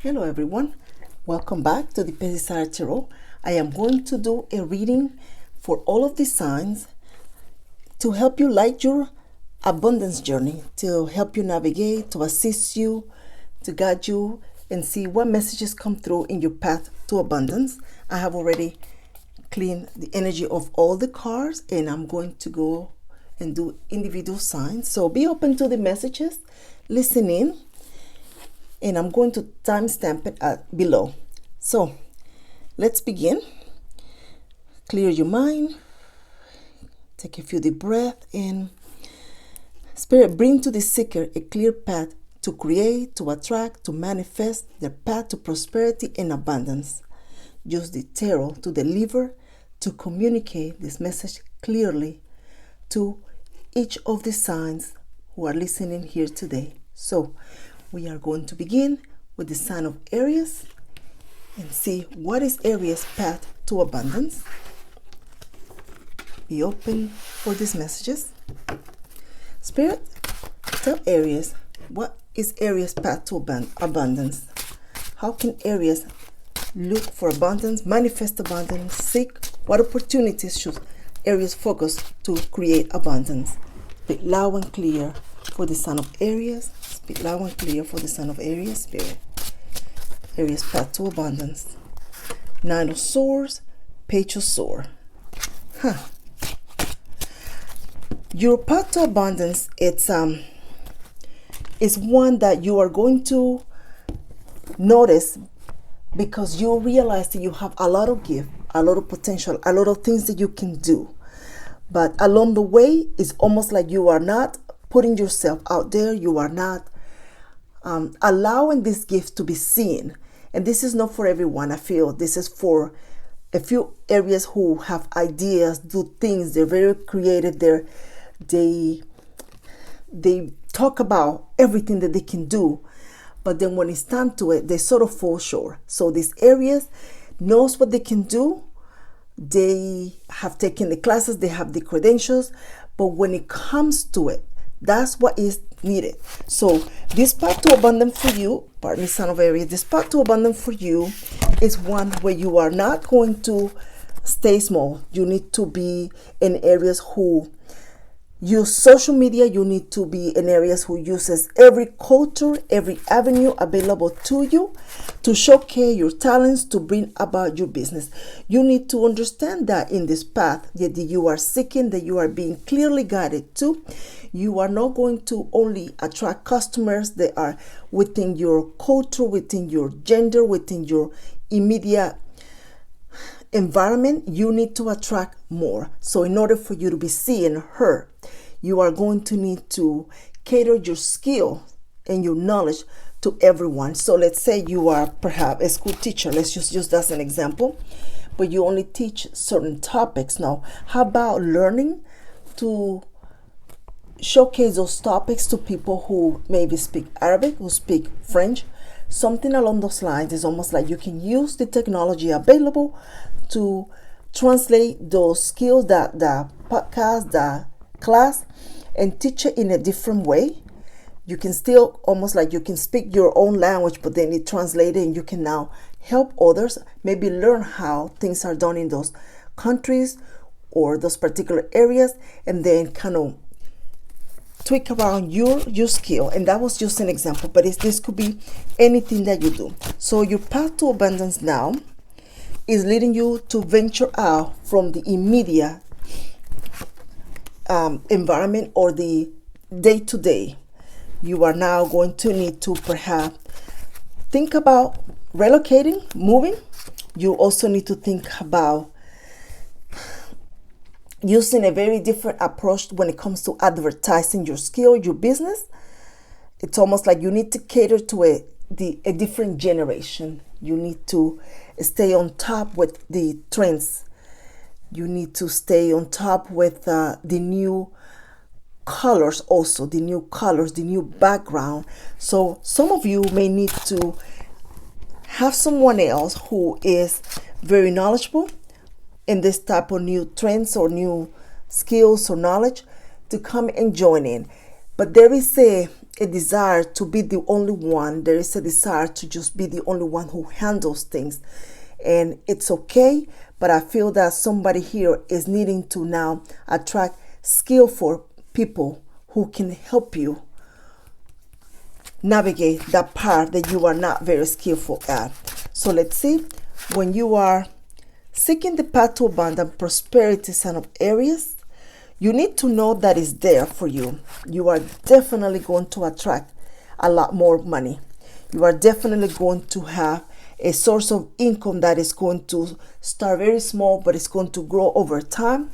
Hello everyone, welcome back to the Pesisar Tarot. I am going to do a reading for all of the signs to help you light your abundance journey, to help you navigate, to assist you, to guide you, and see what messages come through in your path to abundance. I have already cleaned the energy of all the cards, and I'm going to go and do individual signs. So be open to the messages, listen in, and I'm going to timestamp it below. So let's begin. Clear your mind. Take a few deep breaths in. Spirit, bring to the seeker a clear path to create, to attract, to manifest their path to prosperity and abundance. Use the tarot to deliver, to communicate this message clearly to each of the signs who are listening here today. So we are going to begin with the sign of Aries and see what is Aries' path to abundance. Be open for these messages. Spirit, tell Aries, what is Aries' path to abundance? How can Aries look for abundance, manifest abundance, seek? What opportunities should Aries focus to create abundance? Speak loud and clear for the sign of Aries. Speak loud and clear for the sign of Aries, Spirit. Aries' path to abundance. Nine of Swords, Page of Swords. Your path to abundance, it's one that you are going to notice because you realize that you have a lot of gift, a lot of potential, a lot of things that you can do. But along the way, it's almost like you are not putting yourself out there. You are not allowing this gift to be seen. And this is not for everyone. I feel this is for a few Aries who have ideas, do things. They're very creative. They talk about everything that they can do. But then when it's time to it, they sort of fall short. So these Aries knows what they can do. They have taken the classes. They have the credentials. But when it comes to it, that's what is needed. So this path to abundance for you, pardon me, son of Aries, this path to abundance for you is one where you are not going to stay small. You need to be in areas who use social media. You need to be in areas who uses every culture, every avenue available to you to showcase your talents, to bring about your business. You need to understand that in this path that you are seeking, that you are being clearly guided to, you are not going to only attract customers that are within your culture, within your gender, within your immediate environment. You need to attract more. So in order for you to be seen, heard, you are going to need to cater your skill and your knowledge to everyone. So let's say you are perhaps a school teacher. Let's just use that as an example. But you only teach certain topics. Now, how about learning to showcase those topics to people who maybe speak Arabic, who speak French? Something along those lines. Is almost like you can use the technology available to translate those skills, that the podcast, the class, and teach it in a different way. You can still almost like you can speak your own language, but then it translated and you can now help others maybe learn how things are done in those countries or those particular areas, and then kind of tweak around your skill. And that was just an example, but this could be anything that you do. So your path to abundance now is leading you to venture out from the immediate environment or the day-to-day. You are now going to need to perhaps think about relocating, moving. You also need to think about using a very different approach when it comes to advertising your skill, your business. It's almost like you need to cater to a different generation. You need to stay on top with the trends. You need to stay on top with the new colors also, the new colors, the new background. So some of you may need to have someone else who is very knowledgeable in this type of new trends or new skills or knowledge to come and join in. But there is a desire to be the only one. There is a desire to just be the only one who handles things. And it's okay, but I feel that somebody here is needing to now attract skillful people who can help you navigate that part that you are not very skillful at. So let's see. When you are seeking the path to abundant prosperity, sign of Aries, you need to know that it's there for you. You are definitely going to attract a lot more money. You are definitely going to have a source of income that is going to start very small, but it's going to grow over time.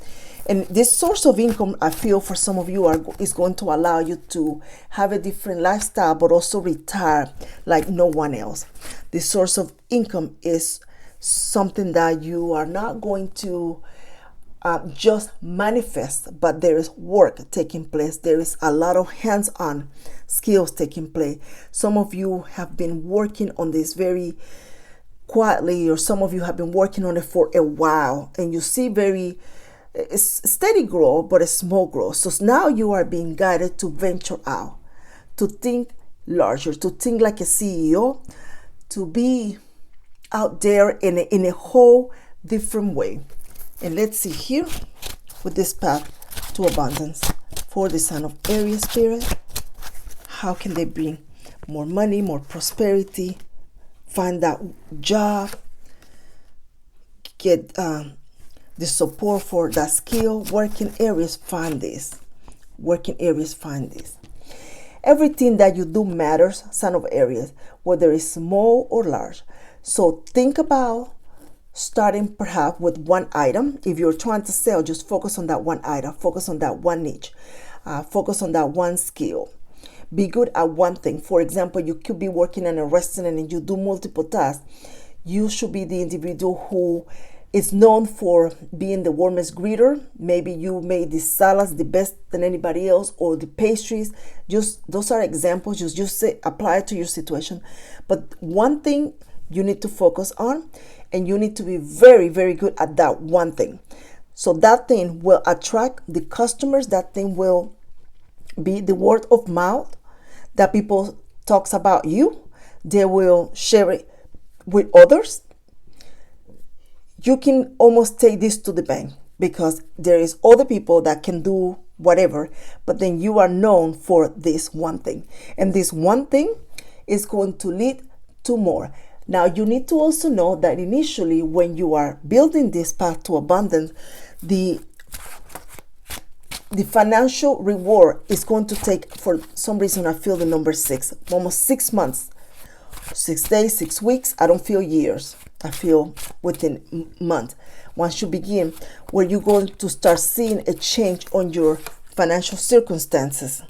And this source of income, I feel for some of you, is going to allow you to have a different lifestyle, but also retire like no one else. This source of income is something that you are not going to just manifest, but there is work taking place. There is a lot of hands-on skills taking place. Some of you have been working on this very quietly, or some of you have been working on it for a while, and you see it's steady growth, but a small growth. So now you are being guided to venture out, to think larger, to think like a CEO, to be out there in a whole different way. And let's see here with this path to abundance for the sign of Aries spirit. How can they bring more money, more prosperity, find that job, get the support for that skill? Working Aries, find this. Working Aries, find this. Everything that you do matters, sign of Aries, whether it's small or large. So think about starting perhaps with one item. If you're trying to sell, just focus on that one item, focus on that one niche, focus on that one skill. Be good at one thing. For example, you could be working in a restaurant and you do multiple tasks. You should be the individual who is known for being the warmest greeter. Maybe you made the salads the best than anybody else, or the pastries. Just those are examples. Just say, apply it to your situation. But one thing you need to focus on, and you need to be very, very good at that one thing. So that thing will attract the customers. That thing will be the word of mouth that people talks about you. They will share it with others. You can almost take this to the bank, because there is other people that can do whatever, but then you are known for this one thing. And this one thing is going to lead to more. Now, you need to also know that initially, when you are building this path to abundance, the financial reward is going to take, for some reason, I feel the number 6, almost 6 months, 6 days, 6 weeks. I don't feel years. I feel within months. Once you begin, where you're going to start seeing a change on your financial circumstances.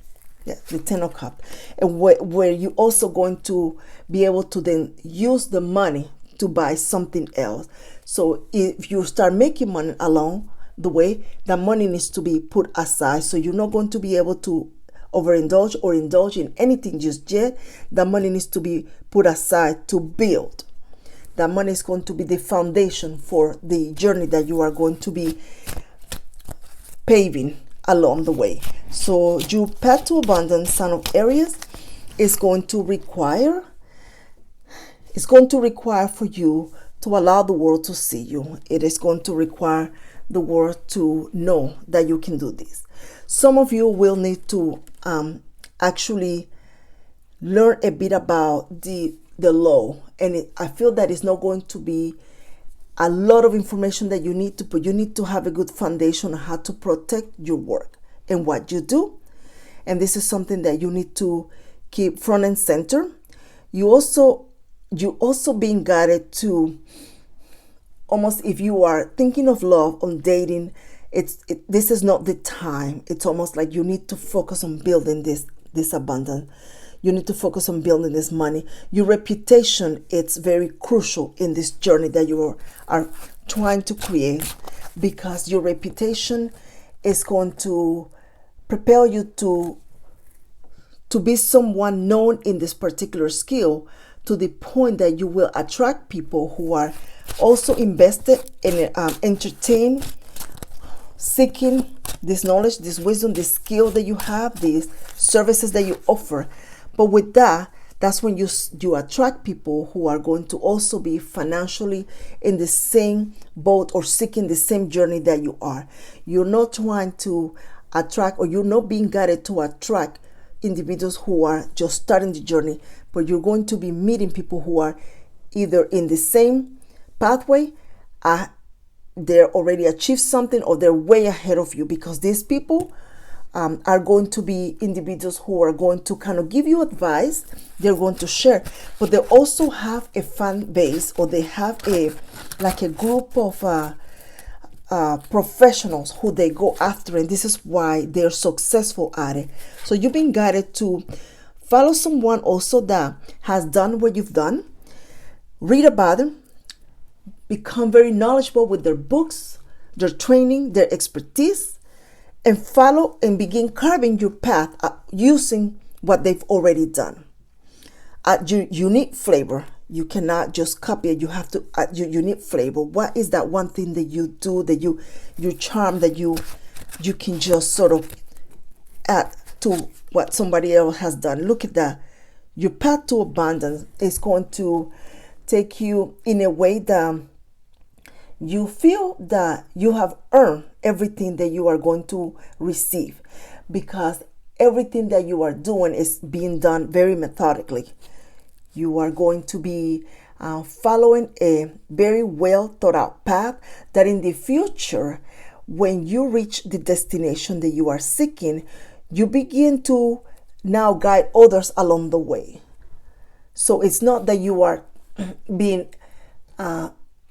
Yeah, the 10 of Cups. And where you're also going to be able to then use the money to buy something else. So if you start making money along the way, that money needs to be put aside. So you're not going to be able to overindulge or indulge in anything just yet. That money needs to be put aside to build. That money is going to be the foundation for the journey that you are going to be paving along the way. So your path to abundance, sign of Aries, is going to require for you to allow the world to see you. It is going to require the world to know that you can do this. Some of you will need to actually learn a bit about the law, and I feel that it's not going to be a lot of information that you need to put. You need to have a good foundation on how to protect your work and what you do, and this is something that you need to keep front and center. You also being guided to, almost, if you are thinking of love, on dating, this is not the time. It's almost like you need to focus on building this abundance. You need to focus on building this money. Your reputation, it's very crucial in this journey that you are trying to create, because your reputation is going to propel you to be someone known in this particular skill, to the point that you will attract people who are also invested in entertain seeking this knowledge, this wisdom, this skill that you have, these services that you offer. But with that, that's when you attract people who are going to also be financially in the same boat or seeking the same journey that you are. You're not trying to attract, or you're not being guided to attract individuals who are just starting the journey, but you're going to be meeting people who are either in the same pathway, they're already achieved something, or they're way ahead of you, because these people are going to be individuals who are going to kind of give you advice. They're going to share, but they also have a fan base, or they have a group of professionals who they go after, and this is why they're successful at it. So you've been guided to follow someone also that has done what you've done, read about them, become very knowledgeable with their books, their training, their expertise, and follow and begin carving your path using what they've already done. Add your unique flavor. You cannot just copy it. You have to add your unique flavor. What is that one thing that you do, that your charm, that you can just sort of add to what somebody else has done? Look at that. Your path to abundance is going to take you in a way that you feel that you have earned everything that you are going to receive, because everything that you are doing is being done very methodically. You are going to be following a very well thought out path that in the future, when you reach the destination that you are seeking, you begin to now guide others along the way. So it's not that you are being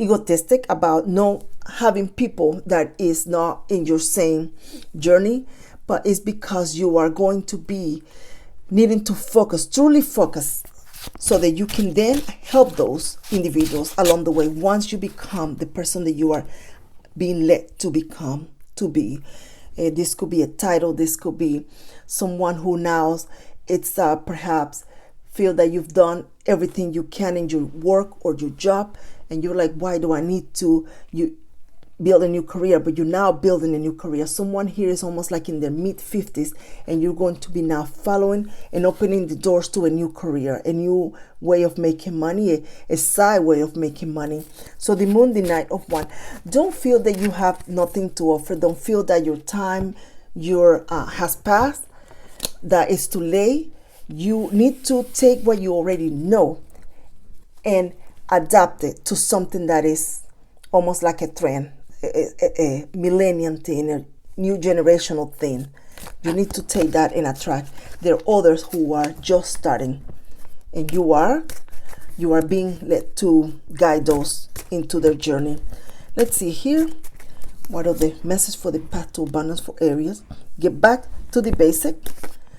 egotistic about not having people that is not in your same journey, but it's because you are going to be needing to focus, truly focus, so that you can then help those individuals along the way once you become the person that you are being led to become, to be. This could be a title, this could be someone who now it's perhaps feel that you've done everything you can in your work or your job, and you're like, why do I need to build a new career? But you're now building a new career. Someone here is almost like in their mid-50s, and you're going to be now following and opening the doors to a new career, a new way of making money, a side way of making money. So the moon, the Knight of Wands. Don't feel that you have nothing to offer. Don't feel that your time has passed, that is too late. You need to take what you already know and adapt it to something that is almost like a trend, a millennium thing, a new generational thing. You need to take that and attract. There are others who are just starting, and you are being led to guide those into their journey. Let's see here. What are the message for the path to abundance for Aries? Get back to the basic.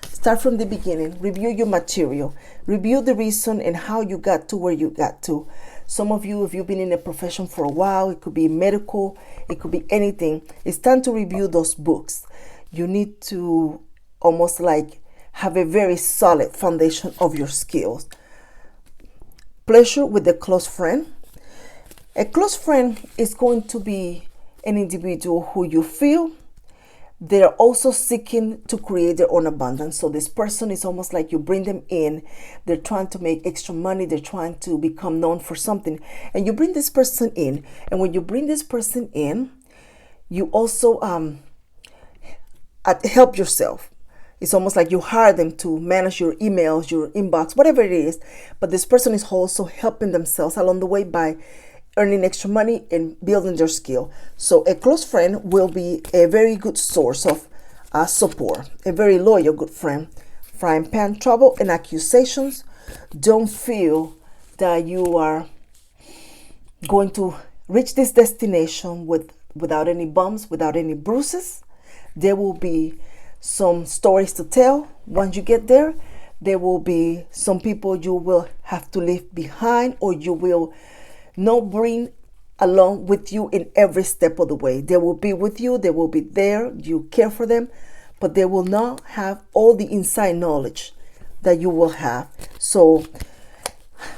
Start from the beginning. Review your material. Review the reason and how you got to where you got to. Some of you, if you've been in a profession for a while, it could be medical, it could be anything. It's time to review those books. You need to almost like have a very solid foundation of your skills. Pleasure with a close friend. A close friend is going to be an individual who you feel they're also seeking to create their own abundance. So this person is almost like you bring them in. They're trying to make extra money. They're trying to become known for something. And you bring this person in. And when you bring this person in, you also help yourself. It's almost like you hire them to manage your emails, your inbox, whatever it is. But this person is also helping themselves along the way by earning extra money and building their skill. So a close friend will be a very good source of support, a very loyal good friend. Frying pan trouble and accusations. Don't feel that you are going to reach this destination without any bumps, without any bruises. There will be some stories to tell once you get there. There will be some people you will have to leave behind, or you will not bring along with you in every step of the way. They will be with you. They will be there. You care for them, but they will not have all the inside knowledge that you will have. So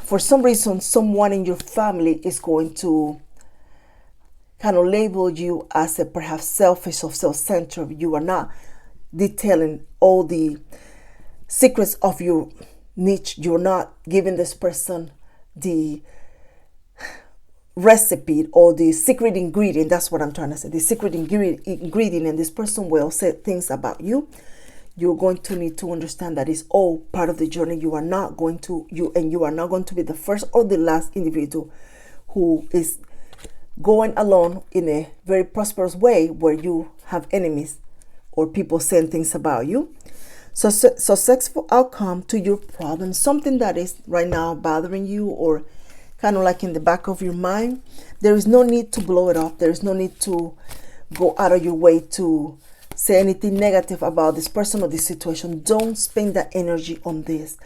for some reason, someone in your family is going to kind of label you as a perhaps selfish or self-centered. You are not detailing all the secrets of your niche. You're not giving this person the recipe or the secret ingredient. That's what I'm trying to say. The secret ingredient, and this person will say things about you. You're going to need to understand that it's all part of the journey. You are not going to be the first or the last individual who is going along in a very prosperous way where you have enemies or people saying things about you. So successful outcome to your problem, something that is right now bothering you or kind of like in the back of your mind. There is no need to blow it up. There is no need to go out of your way to say anything negative about this person or this situation. Don't spend that energy on this.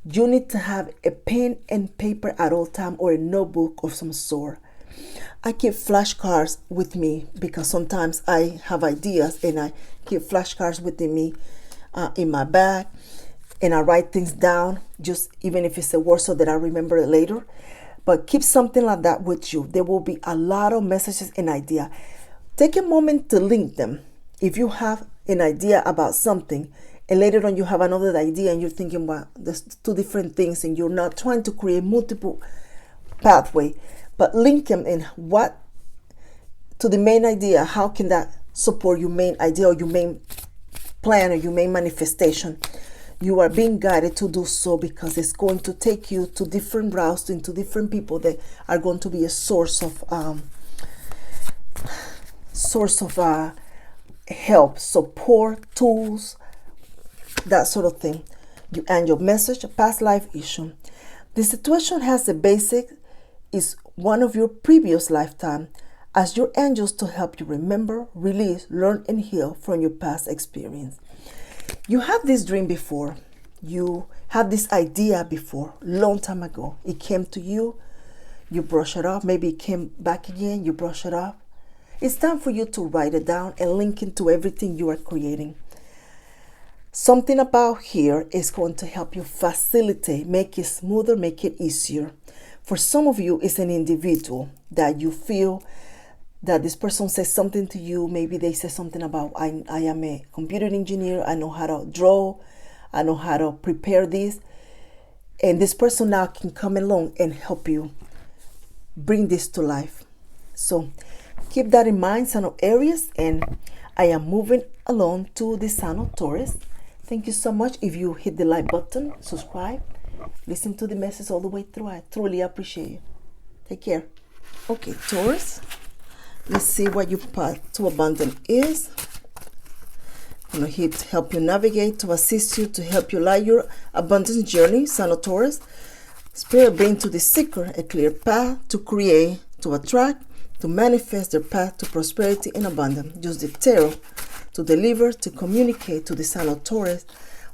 You need to have a pen and paper at all time, or a notebook of some sort. I keep flashcards with me because sometimes I have ideas, and I keep flashcards with me in my bag, and I write things down, just even if it's a word, so that I remember it later. But keep something like that with you. There will be a lot of messages and ideas. Take a moment to link them. If you have an idea about something and later on you have another idea and you're thinking, well, there's two different things, and you're not trying to create multiple pathway, but link them in what to the main idea. How can that support your main idea or your main plan or your main manifestation? You are being guided to do so because it's going to take you to different routes, into different people that are going to be a source of help, support, tools, that sort of thing. And your message, past life issue. The situation has the basic is one of your previous lifetime. Ask your angels to help you remember, release, learn, and heal from your past experience. You had this dream before. You had this idea before, long time ago. It came to you. You brush it off. Maybe it came back again. You brush it off. It's time for you to write it down and link it to everything you are creating. Something about here is going to help you facilitate, make it smoother, make it easier. For some of you, it's an individual that you feel that this person says something to you. Maybe they say something about, I am a computer engineer. I know how to draw. I know how to prepare this. And this person now can come along and help you bring this to life. So keep that in mind, son of Aries. And I am moving along to the son of Taurus. Thank you so much. If you hit the like button, subscribe, listen to the message all the way through. I truly appreciate you. Take care. Okay, Taurus. Let's see what your path to abundance is. I'm going to help you navigate, to assist you, to help you light your abundance journey, son of Taurus. Spirit bring to the seeker a clear path to create, to attract, to manifest their path to prosperity and abundance. Use the tarot to deliver, to communicate to the son of Taurus.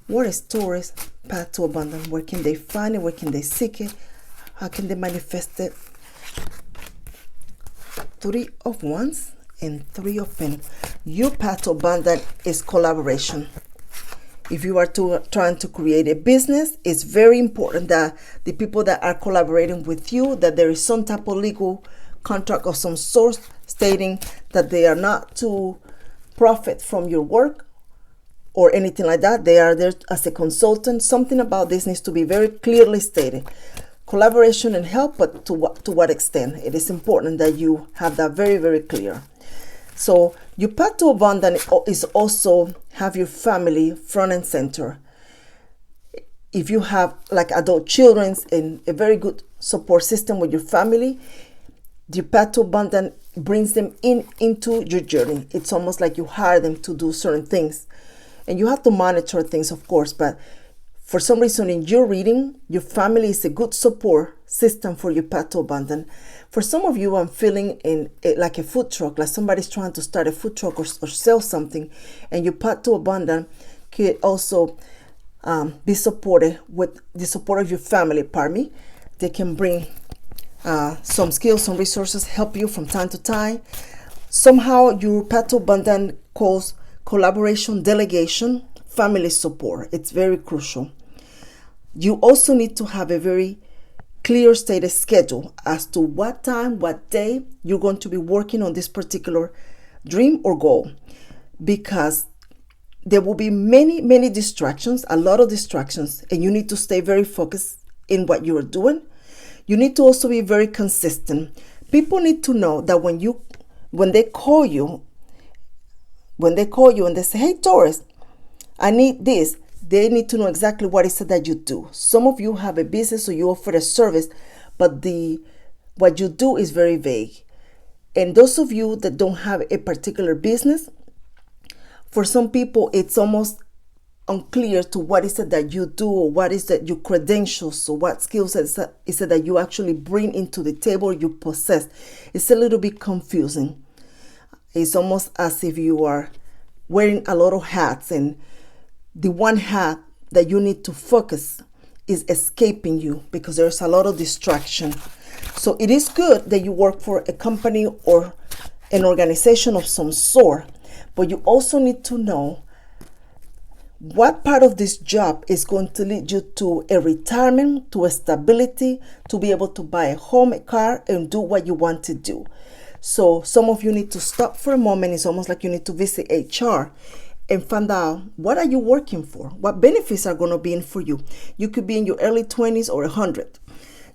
What is Taurus' path to abundance? Where can they find it? Where can they seek it? How can they manifest it? 3 of Wands and 3 of Pentacles. Your path to abundance is collaboration. If you are trying to create a business, it's very important that the people that are collaborating with you, that there is some type of legal contract of some sort stating that they are not to profit from your work or anything like that. They are there as a consultant. Something about this needs to be very clearly stated. Collaboration and help, but to what extent? It is important that you have that very, very clear. So your path to abundance is also have your family front and center. If you have like adult children and a very good support system with your family, the path to abundance brings them into your journey. It's almost like you hire them to do certain things. And you have to monitor things, of course, but for some reason in your reading, your family is a good support system for your path to abundance. For some of you, I'm feeling like a food truck, like somebody's trying to start a food truck or sell something, and your path to abundance could also be supported with the support of your family. Pardon me. They can bring some skills, some resources, help you from time to time. Somehow your path to abundance calls collaboration, delegation, family support. It's very crucial. You also need to have a very clear stated schedule as to what time, what day you're going to be working on this particular dream or goal, because there will be many distractions, a lot of distractions, and you need to stay very focused in what you are doing. You need to also be very consistent. People need to know that when they call you and they say, hey Taurus, I need this, they need to know exactly what is it that you do. Some of you have a business or you offer a service, but what you do is very vague. And those of you that don't have a particular business, for some people it's almost unclear to what is it that you do, or what is that your credentials, or what skills is it that you actually bring into the table, you possess. It's a little bit confusing. It's almost as if you are wearing a lot of hats, and the one hat that you need to focus is escaping you because there's a lot of distraction. So it is good that you work for a company or an organization of some sort, but you also need to know what part of this job is going to lead you to a retirement, to a stability, to be able to buy a home, a car, and do what you want to do. So some of you need to stop for a moment. It's almost like you need to visit HR and find out, what are you working for? What benefits are going to be in for you? You could be in your early 20s or 100.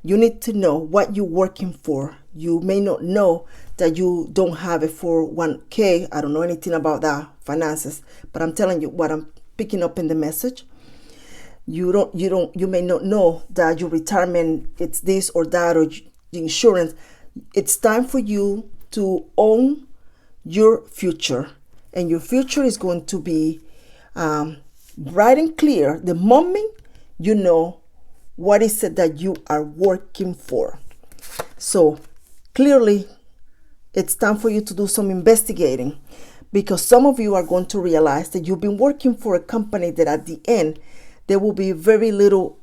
You need to know what you're working for. You may not know that you don't have a 401k. I don't know anything about that, finances, but I'm telling you what I'm picking up in the message. You may not know that your retirement, it's this or that, or the insurance. It's time for you to own your future, and your future is going to be bright and clear the moment you know what is it that you are working for. So clearly it's time for you to do some investigating, because some of you are going to realize that you've been working for a company that at the end there will be very little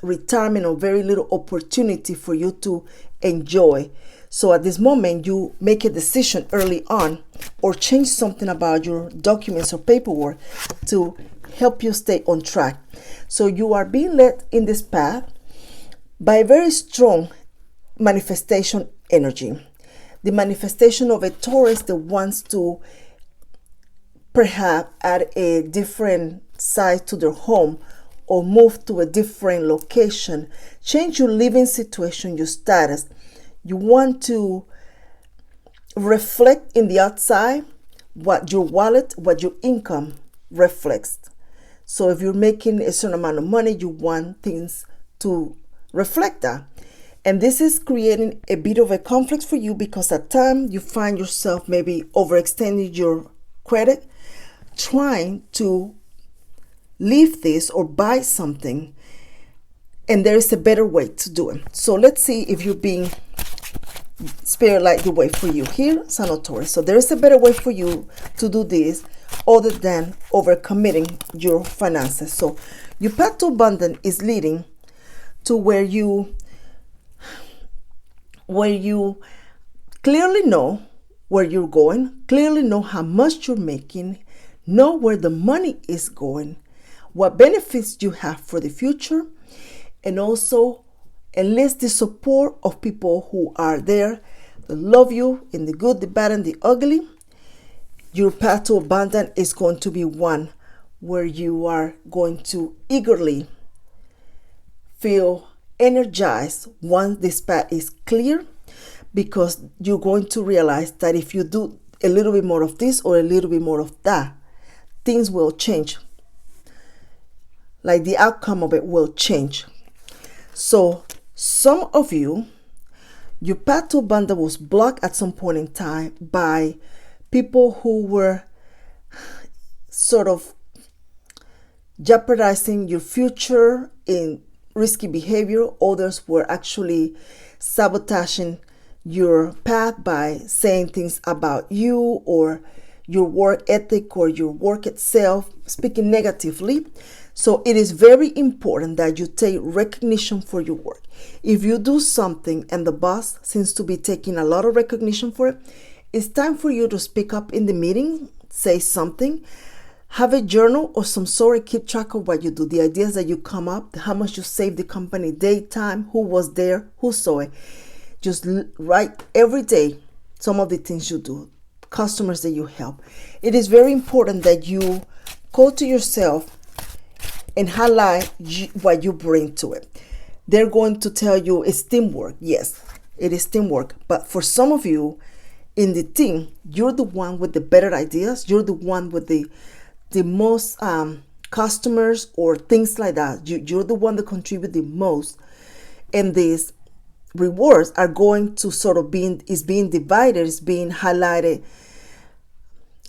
retirement or very little opportunity for you to enjoy. So at this moment, you make a decision early on or change something about your documents or paperwork to help you stay on track. So you are being led in this path by a very strong manifestation energy. The manifestation of a Taurus that wants to perhaps add a different side to their home, or move to a different location, change your living situation, your status. You want to reflect in the outside what your wallet, what your income reflects. So if you're making a certain amount of money, you want things to reflect that. And this is creating a bit of a conflict for you, because at times you find yourself maybe overextending your credit, trying to leave this or buy something, and there is a better way to do it. So let's see if you're being spirit light the way for you here, Sun of Taurus. So there is a better way for you to do this other than overcommitting your finances. So your path to abundance is leading to where you clearly know where you're going, clearly know how much you're making, know where the money is going, what benefits you have for the future, and also enlist the support of people who are there that love you in the good, the bad, and the ugly. Your path to abundance is going to be one where you are going to eagerly feel energized once this path is clear, because you're going to realize that if you do a little bit more of this or a little bit more of that, things will change. Like the outcome of it will change. So some of you, your path to abundance was blocked at some point in time by people who were sort of jeopardizing your future in risky behavior. Others were actually sabotaging your path by saying things about you or your work ethic or your work itself, speaking negatively. So it is very important that you take recognition for your work. If you do something and the boss seems to be taking a lot of recognition for it, it's time for you to speak up in the meeting, say something. Have a journal or some sort, keep track of what you do, the ideas that you come up, how much you save the company, daytime, who was there, who saw it. Just write every day some of the things you do, customers that you help. It is very important that you go to yourself and highlight what you bring to it. They're going to tell you it's teamwork. Yes, it is teamwork. But for some of you in the team, you're the one with the better ideas. You're the one with the most customers or things like that. You're the one that contribute the most. And these rewards are going to sort of being divided, is being highlighted,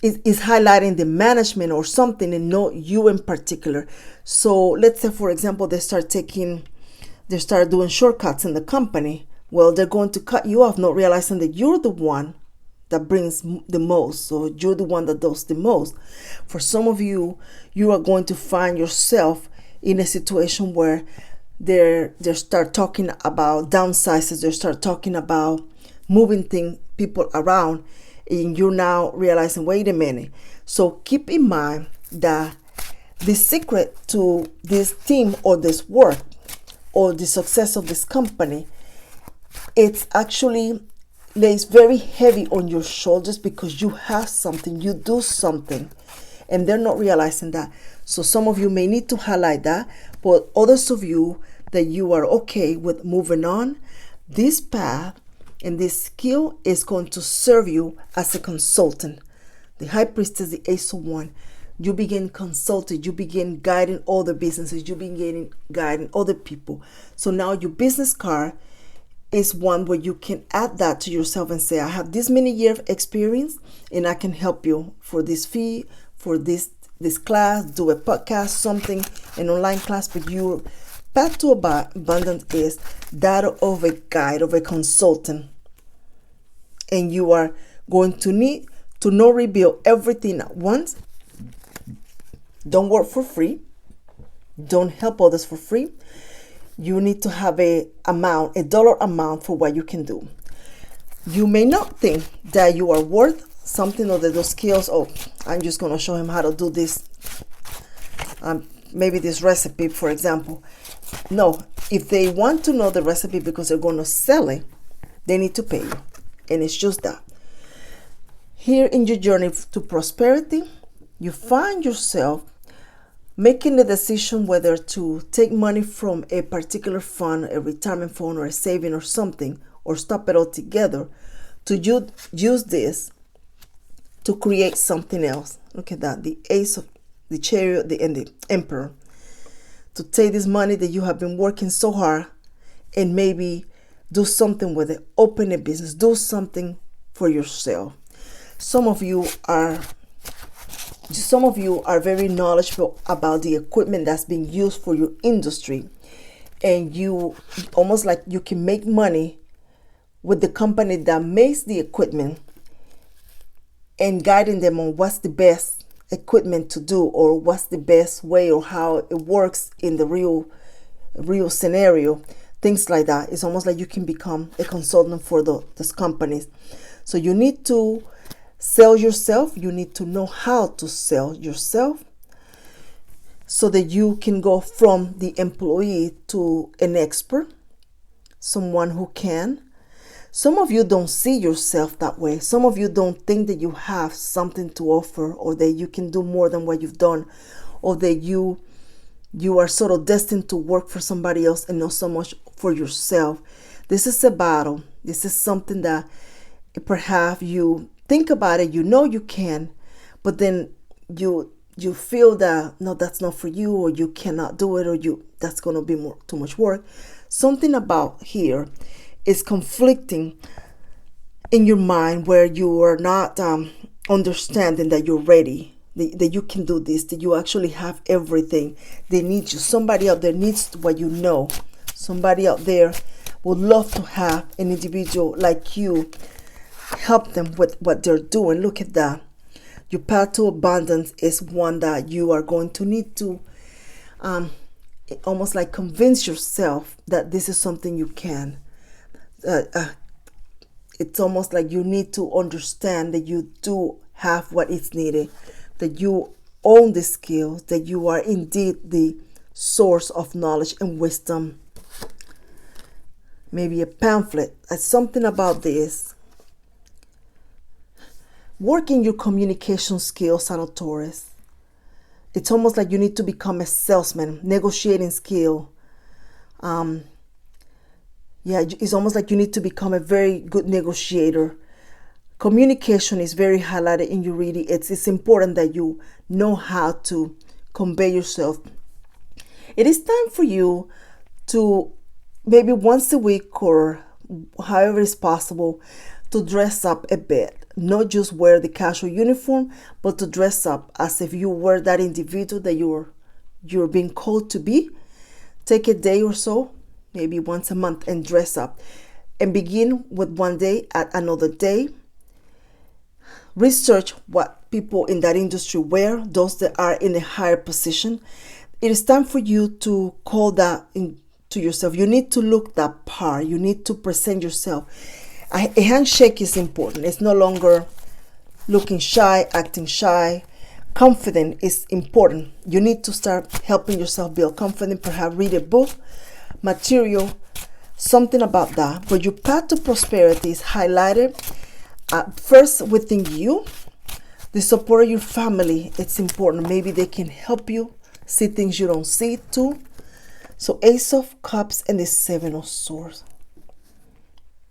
is highlighting the management or something, and not you in particular. So let's say, for example, they start doing shortcuts in the company. Well, they're going to cut you off, not realizing that you're the one that brings the most. So you're the one that does the most. For some of you, you are going to find yourself in a situation where they start talking about downsizes. They start talking about moving people around, and you're now realizing, wait a minute. So keep in mind that the secret to this team or this work or the success of this company, it's actually lays very heavy on your shoulders because you have something, you do something, and they're not realizing that. So some of you may need to highlight that, but others of you that you are okay with moving on, this path and this skill is going to serve you as a consultant. The High Priestess, the Ace of Wands, you begin consulting, you begin guiding other businesses, you begin guiding other people. So now your business card is one where you can add that to yourself and say, I have this many years of experience and I can help you for this fee, for this class, do a podcast, something, an online class. But your path to abundance is that of a guide, of a consultant. And you are going to need to not reveal everything at once. Don't work for free. Don't help others for free. You need to have a dollar amount for what you can do. You may not think that you are worth something or that those skills, oh, I'm just going to show him how to do this. Maybe this recipe, for example. No, if they want to know the recipe because they're going to sell it, they need to pay you. And it's just that. Here in your journey to prosperity, you find yourself making the decision whether to take money from a particular fund, a retirement fund or a saving or something, or stop it altogether, to use this to create something else. Look at that, the Ace of the Chariot and the Emperor. To take this money that you have been working so hard and maybe do something with it, open a business, do something for yourself. Some of you are very knowledgeable about the equipment that's being used for your industry, and you almost like you can make money with the company that makes the equipment and guiding them on what's the best equipment to do or what's the best way or how it works in the real scenario, things like that. It's almost like you can become a consultant for those companies. So you need to sell yourself. You need to know how to sell yourself so that you can go from the employee to an expert, someone who can. Some of you don't see yourself that way. Some of you don't think that you have something to offer or that you can do more than what you've done, or that you are sort of destined to work for somebody else and not so much for yourself. This is a battle. This is something that perhaps you think about it, you know you can, but then you feel that no, that's not for you, or you cannot do it, or that's going to be too much work. Something about here is conflicting in your mind where you are not understanding that you're ready, that you can do this, that you actually have everything. They need you. Somebody out there needs what you know. Somebody out there would love to have an individual like you help them with what they're doing. Look at that. Your path to abundance is one that you are going to need to almost like convince yourself that this is something you can. It's almost like you need to understand that you do have what is needed, that you own the skills, that you are indeed the source of knowledge and wisdom. Maybe a pamphlet, something about this. Working your communication skills, Sign of Taurus. It's almost like you need to become a salesman, negotiating skill. It's almost like you need to become a very good negotiator. Communication is very highlighted in your reading. It's important that you know how to convey yourself. It is time for you to, maybe once a week or however is possible, to dress up a bit. Not just wear the casual uniform, but to dress up as if you were that individual that you're being called to be. Take a day or so, maybe once a month, and dress up. And begin with one day at another day. Research what people in that industry wear, those that are in a higher position. It is time for you to call that into yourself. You need to look that part. You need to present yourself. A handshake is important. It's no longer looking shy, acting shy. Confident is important. You need to start helping yourself build confidence. Perhaps read a book, material, something about that. But your path to prosperity is highlighted first within you. The support of your family, it's important. Maybe they can help you see things you don't see too. So Ace of Cups and the Seven of Swords.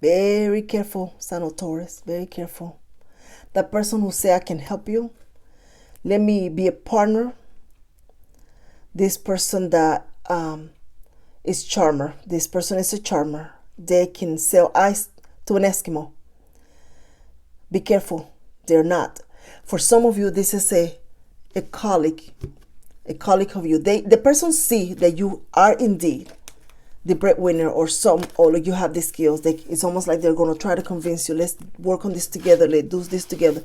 Very careful, Sign of Taurus. Very careful. That person who say, I can help you. Let me be a partner. This person that is charmer. This person is a charmer. They can sell ice to an Eskimo. Be careful. They're not. For some of you, this is a colleague. A colleague of you. The person see that you are indeed the breadwinner, or you have the skills. It's almost like they're going to try to convince you, let's work on this together, let's do this together.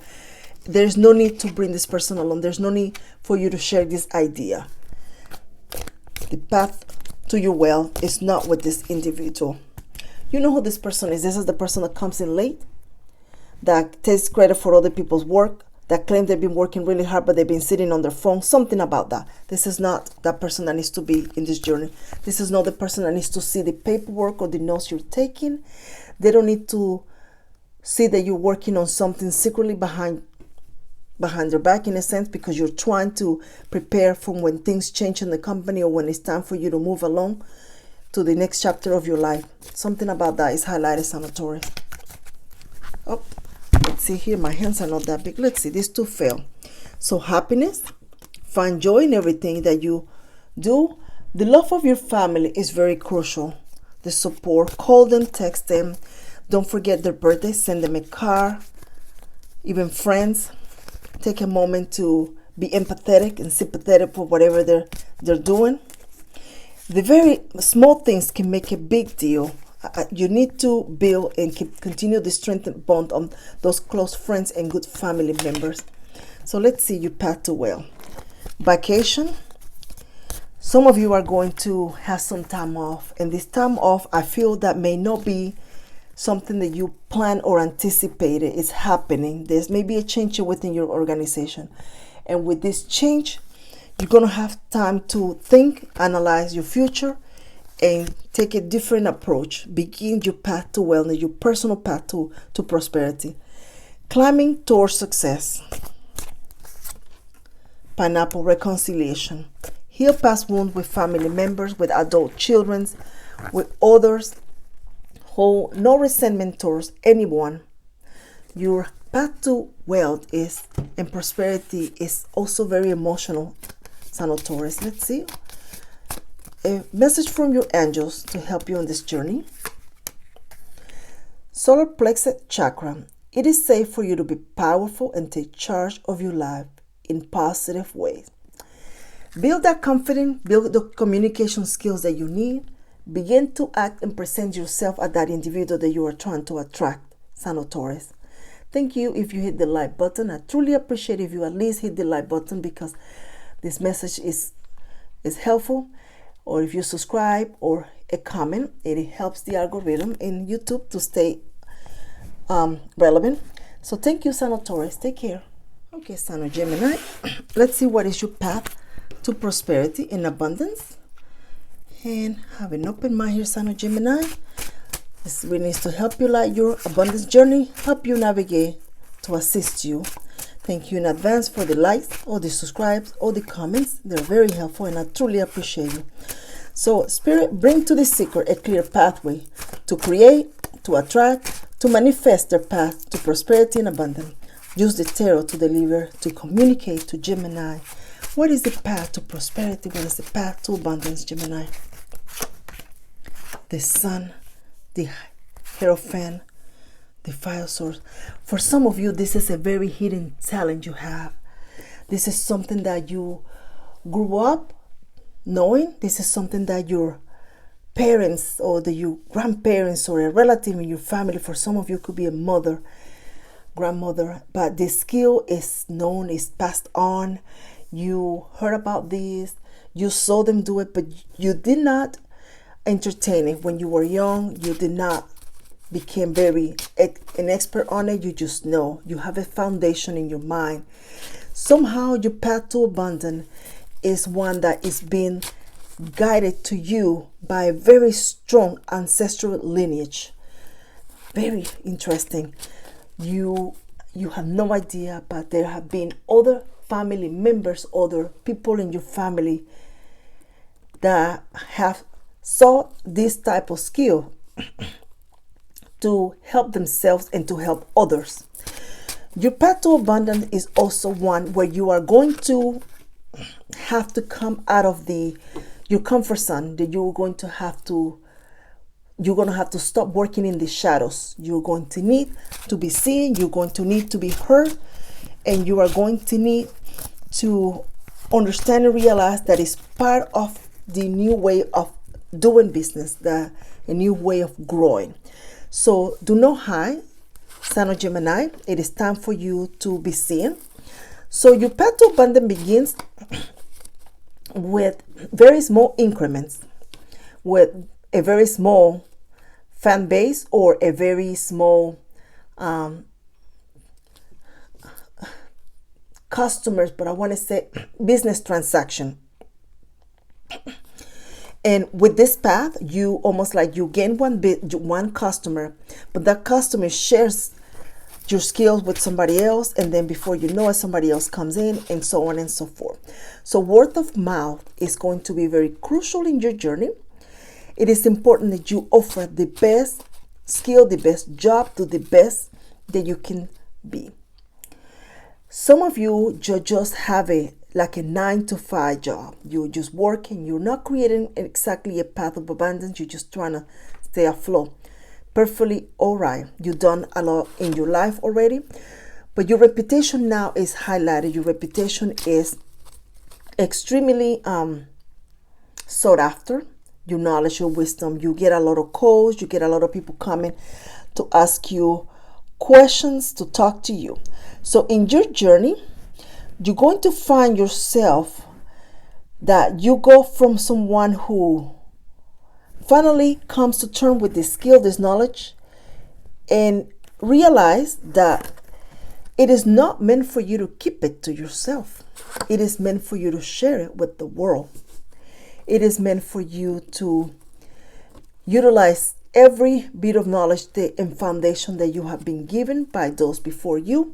There's no need to bring this person along. There's no need for you to share this idea. The path to your wealth is not with this individual. You know who this person is. This is the person that comes in late, that takes credit for other people's work, that claim they've been working really hard, but they've been sitting on their phone. Something about that. This is not that person that needs to be in this journey. This is not the person that needs to see the paperwork or the notes you're taking. They don't need to see that you're working on something secretly behind their back, in a sense, because you're trying to prepare for when things change in the company, or when it's time for you to move along to the next chapter of your life. Something about that is highlighted, Sign of Taurus. Oh, let's see here. My hands are not that big. Let's see. These two fail. So happiness. Find joy in everything that you do. The love of your family is very crucial. The support. Call them, text them. Don't forget their birthday. Send them a card. Even friends. Take a moment to be empathetic and sympathetic for whatever they're doing. The very small things can make a big deal. You need to build and continue the strengthened bond on those close friends and good family members. So let's see your path to wealth. Vacation. Some of you are going to have some time off, and this time off, I feel that may not be something that you plan or anticipated is happening. There's maybe a change within your organization, and with this change, you're going to have time to think, analyze your future, and take a different approach. Begin your path to wellness, your personal path to prosperity. Climbing towards success. Pineapple, reconciliation. Heal past wounds with family members, with adult children, with others. Hold no resentment towards anyone. Your path to wealth and prosperity is also very emotional, Sign of Taurus. Let's see. A message from your angels to help you on this journey. Solar plexus chakra. It is safe for you to be powerful and take charge of your life in positive ways. Build that confidence, build the communication skills that you need. Begin to act and present yourself as that individual that you are trying to attract, Sign of Taurus. Thank you if you hit the like button. I truly appreciate if you at least hit the like button, because this message is helpful. Or if you subscribe or a comment, it helps the algorithm in YouTube to stay relevant. So thank you, Sign of Taurus. Take care. Okay, Sun of Gemini. Let's see what is your path to prosperity and abundance. And have an open mind here, Sun of Gemini. This really needs to help you light your abundance journey, help you navigate, to assist you. Thank you in advance for the likes, or the subscribes, or the comments. They're very helpful and I truly appreciate you. So, Spirit, bring to the seeker a clear pathway to create, to attract, to manifest their path to prosperity and abundance. Use the tarot to deliver, to communicate to Gemini. What is the path to prosperity? What is the path to abundance, Gemini? The Sun, the Hierophant, the Fire Source. For some of you, this is a very hidden talent you have. This is something that you grew up knowing. This is something that your parents or your grandparents or a relative in your family, for some of you could be a mother, grandmother, but the skill is known, is passed on. You heard about this, you saw them do it, but you did not entertain it when you were young. You did not become an expert on it. You just know you have a foundation in your mind. Somehow your path to abundance is one that is being guided to you by a very strong ancestral lineage. Very interesting. You have no idea, but there have been other family members, other people in your family that have sought this type of skill to help themselves and to help others. Your path to abundance is also one where you are going to have to come out of your comfort zone, that you're going to have to stop working in the shadows. You're going to need to be seen, you're going to need to be heard, and you are going to need to understand and realize that it's part of the new way of doing business, a new way of growing. So do not hide, Sun of Gemini. It is time for you to be seen. So your path to abundance begins with very small increments, with a very small fan base or a very small customers, but I want to say business transaction. And with this path, you almost like you gain one customer, but that customer shares your skills with somebody else, and then before you know it, somebody else comes in, and so on and so forth. So word of mouth is going to be very crucial in your journey. It is important that you offer the best skill, the best job, to the best that you can be. Some of you just have a 9-to-5 job. You're just working. You're not creating exactly a path of abundance. You're just trying to stay afloat. Perfectly all right. You've done a lot in your life already, but your reputation now is highlighted. Your reputation is extremely sought after. Your knowledge, your wisdom. You get a lot of calls. You get a lot of people coming to ask you questions, to talk to you. So in your journey, you're going to find yourself that you go from someone who finally comes to terms with this skill, this knowledge, and realize that it is not meant for you to keep it to yourself. It is meant for you to share it with the world. It is meant for you to utilize every bit of knowledge and foundation that you have been given by those before you,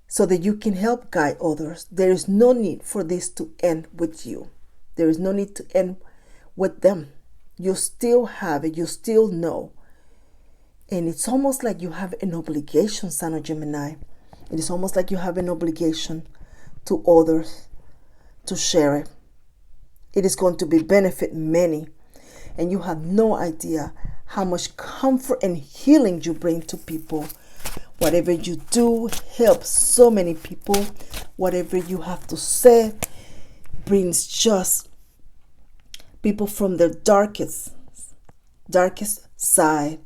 so that you can help guide others. There is no need for this to end with you. There is no need to end with them. You still have it. You still know. And it's almost like you have an obligation, Sun of Gemini. It is almost like you have an obligation to others to share it. It is going to be benefit many. And you have no idea how much comfort and healing you bring to people. Whatever you do helps so many people. Whatever you have to say brings just people from their darkest side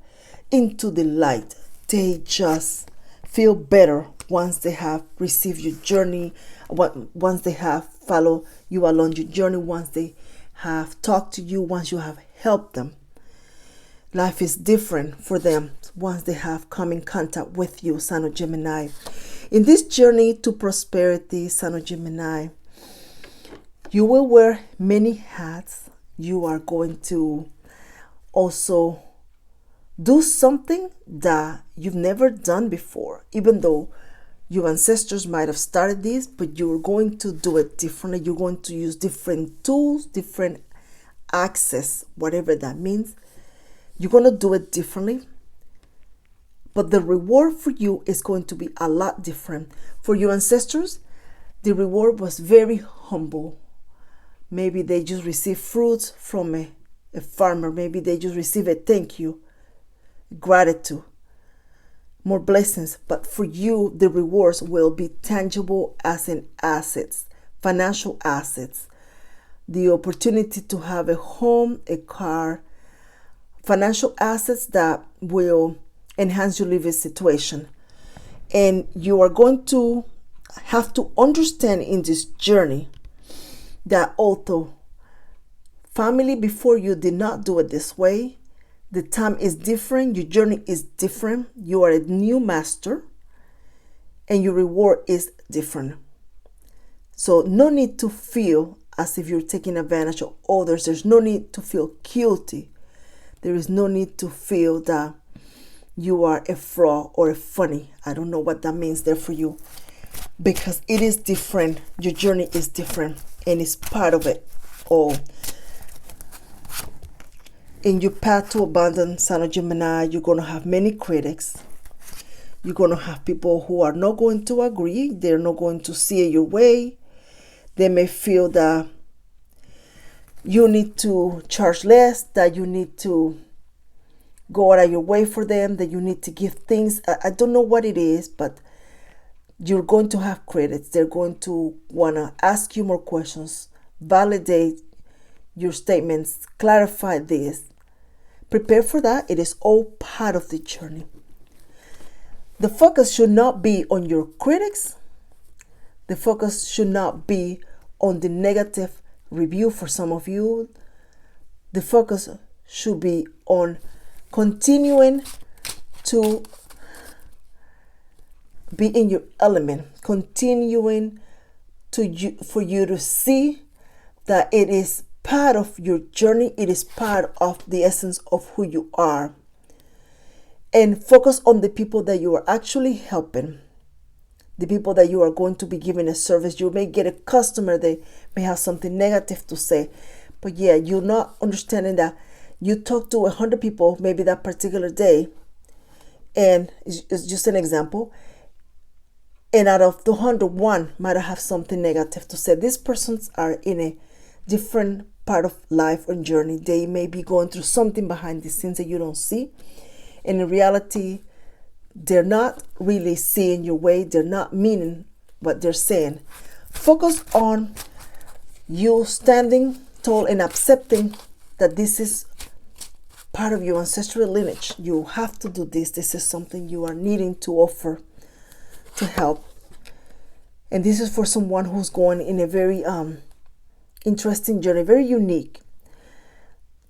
into the light. They just feel better once they have received your journey, once they have followed you along your journey, once they have talked to you, once you have helped them. Life is different for them once they have come in contact with you, Sun of Gemini. In this journey to prosperity, Son of Gemini, you will wear many hats. You are going to also do something that you've never done before, even though your ancestors might have started this, but you're going to do it differently. You're going to use different tools, different access, whatever that means. You're going to do it differently. But the reward for you is going to be a lot different. For your ancestors, the reward was very humble. Maybe they just received fruits from a farmer. Maybe they just received a thank you, gratitude, more blessings. But for you, the rewards will be tangible, as in assets, financial assets, the opportunity to have a home, a car, financial assets that will enhance your living situation. And you are going to have to understand in this journey that although family before you did not do it this way, the time is different, your journey is different, you are a new master, and your reward is different. So no need to feel as if you're taking advantage of others. There's no need to feel guilty. There is no need to feel that you are a fraud or a funny. I don't know what that means there for you, because it is different. Your journey is different, and it's part of it all. In your path to abundance, Son of Gemini, you're going to have many critics. You're going to have people who are not going to agree. They're not going to see it your way. They may feel that you need to charge less, that you need to go out of your way for them, that you need to give things. I don't know what it is, but you're going to have critics. They're going to want to ask you more questions, validate your statements, clarify this. Prepare for that. It is all part of the journey. The focus should not be on your critics. The focus should not be on the negative review for some of you. The focus should be on continuing to be in your element, continuing for you to see that it is part of your journey, it is part of the essence of who you are. And focus on the people that you are actually helping, the people that you are going to be giving a service. You may get a customer, they may have something negative to say, but yeah, you're not understanding that you talk to 100 people maybe that particular day, and it's just an example, and out of the 100, one might have something negative to say. These persons are in a different part of life or journey. They may be going through something behind the scenes that you don't see, and in reality they're not really seeing your way. They're not meaning what they're saying. Focus on you standing tall and accepting that this is part of your ancestral lineage. You have to do this. This is something you are needing to offer to help. And this is for someone who's going in a very interesting journey, very unique.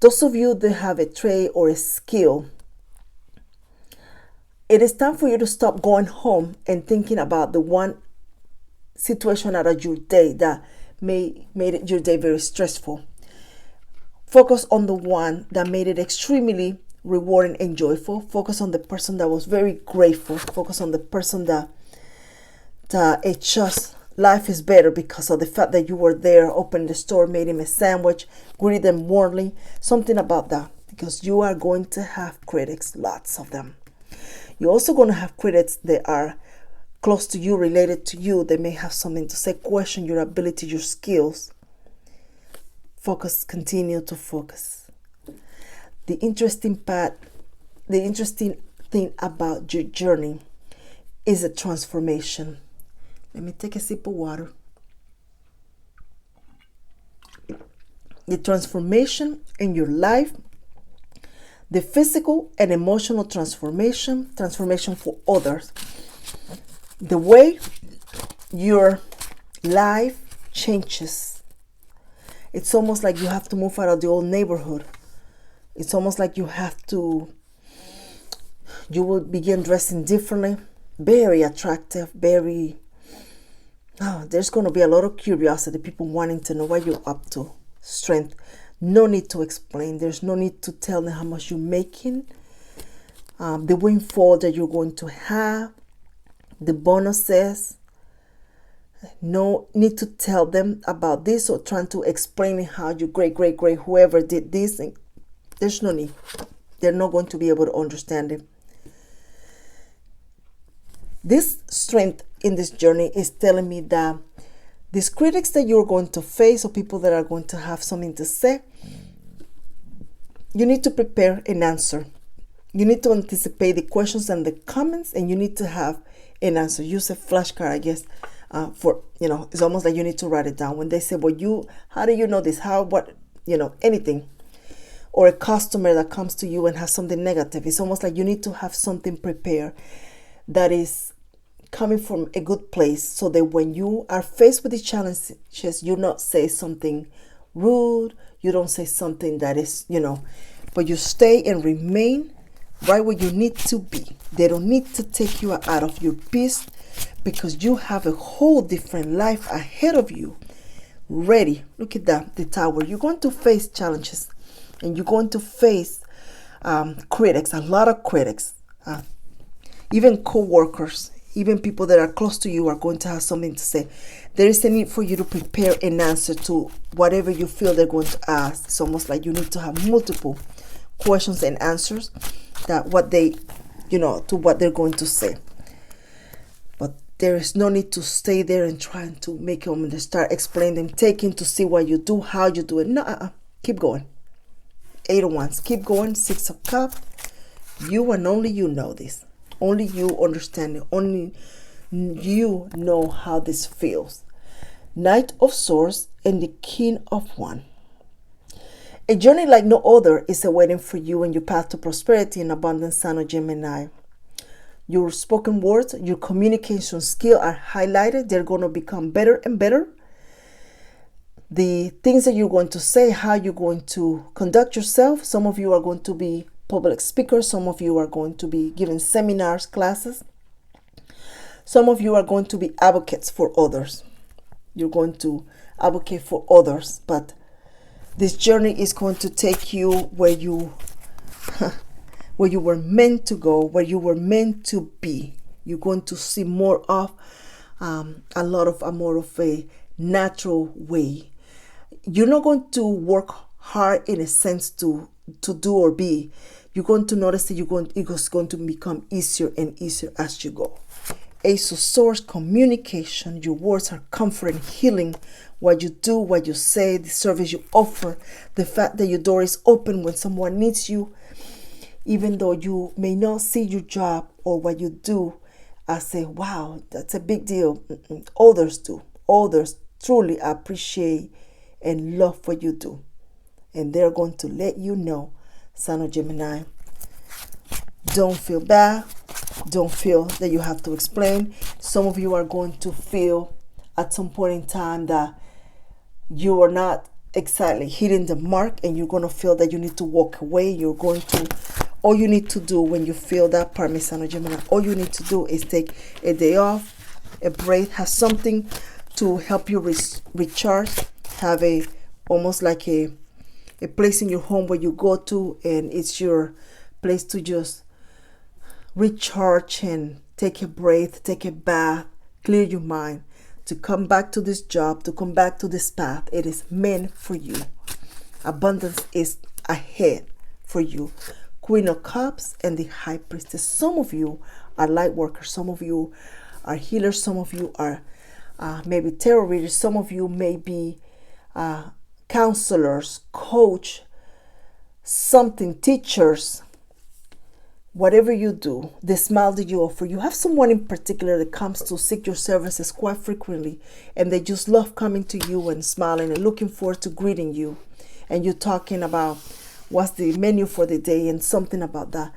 Those of you that have a trait or a skill, it is time for you to stop going home and thinking about the one situation out of your day that made your day very stressful. Focus on the one that made it extremely rewarding and joyful. Focus on the person that was very grateful. Focus on the person that it just, life is better because of the fact that you were there, opened the store, made him a sandwich, greeted them warmly. Something about that, because you are going to have critics, lots of them. You're also going to have critics that are close to you, related to you. They may have something to say, question your ability, your skills. Focus, continue to focus. The interesting thing about your journey is a transformation. Let me take a sip of water. The transformation in your life, the physical and emotional transformation for others. The way your life changes. It's almost like you have to move out of the old neighborhood. It's almost like you will begin dressing differently. very attractive, very, there's going to be a lot of curiosity, people wanting to know what you're up to. Strength, no need to explain. There's no need to tell them how much you're making. The windfall that you're going to have, the bonuses. No need to tell them about this or trying to explain how your great whoever did this. And there's no need. They're not going to be able to understand it. This strength in this journey is telling me that these critics that you're going to face, or people that are going to have something to say, you need to prepare an answer. You need to anticipate the questions and the comments, and you need to have an answer. Use a flashcard, I guess, for, it's almost like you need to write it down. When they say, well, how do you know this? Anything. Or a customer that comes to you and has something negative. It's almost like you need to have something prepared that is coming from a good place, so that when you are faced with the challenges, you not say something rude, you don't say something that is, but you stay and remain right where you need to be. They don't need to take you out of your peace, because you have a whole different life ahead of you. Ready. Look at that, the Tower. You're going to face challenges, and you're going to face critics, a lot of critics, even co-workers. Even people that are close to you are going to have something to say. There is a need for you to prepare an answer to whatever you feel they're going to ask. It's almost like you need to have multiple questions and answers that to what they're going to say. But there is no need to stay there and trying to make them start explaining them, taking to see what you do, how you do it. No, keep going. 8 of Wands, keep going. 6 of Cups. You and only you know this. Only you understand it. Only you know how this feels. Knight of Swords and the King of Wands. A journey like no other is awaiting for you in your path to prosperity and abundance, Sign of Gemini. Your spoken words, your communication skill are highlighted. They're going to become better and better. The things that you're going to say, how you're going to conduct yourself. Some of you are going to be public speakers. Some of you are going to be giving seminars, classes. Some of you are going to be advocates for others. You're going to advocate for others, but this journey is going to take you where you were meant to go, where you were meant to be. You're going to see more of a more of a natural way. You're not going to work hard in a sense to do or be. You're going to notice that it's going to become easier and easier as you go. Ace of Swords, communication. Your words are comfort and healing. What you do, what you say, the service you offer, the fact that your door is open when someone needs you, even though you may not see your job or what you do as a wow, that's a big deal. Others do. Others truly appreciate and love what you do. And they're going to let you know, Sign of Gemini. Don't feel bad. Don't feel that you have to explain. Some of you are going to feel at some point in time that you are not exactly hitting the mark, and you're going to feel that you need to walk away. All you need to do when you feel that, Sign of Gemini, all you need to do is take a day off, a break, have something to help you recharge, have almost like a place in your home where you go to, and it's your place to just recharge and take a breath, take a bath, clear your mind, to come back to this job, to come back to this path. It is meant for you. Abundance is ahead for you. Queen of Cups and the High Priestess. Some of you are light workers. Some of you are healers. Some of you are maybe tarot readers. Some of you may be counselors, coach, something, teachers. Whatever you do, the smile that you offer, you have someone in particular that comes to seek your services quite frequently, and they just love coming to you and smiling and looking forward to greeting you. And you're talking about what's the menu for the day and something about that.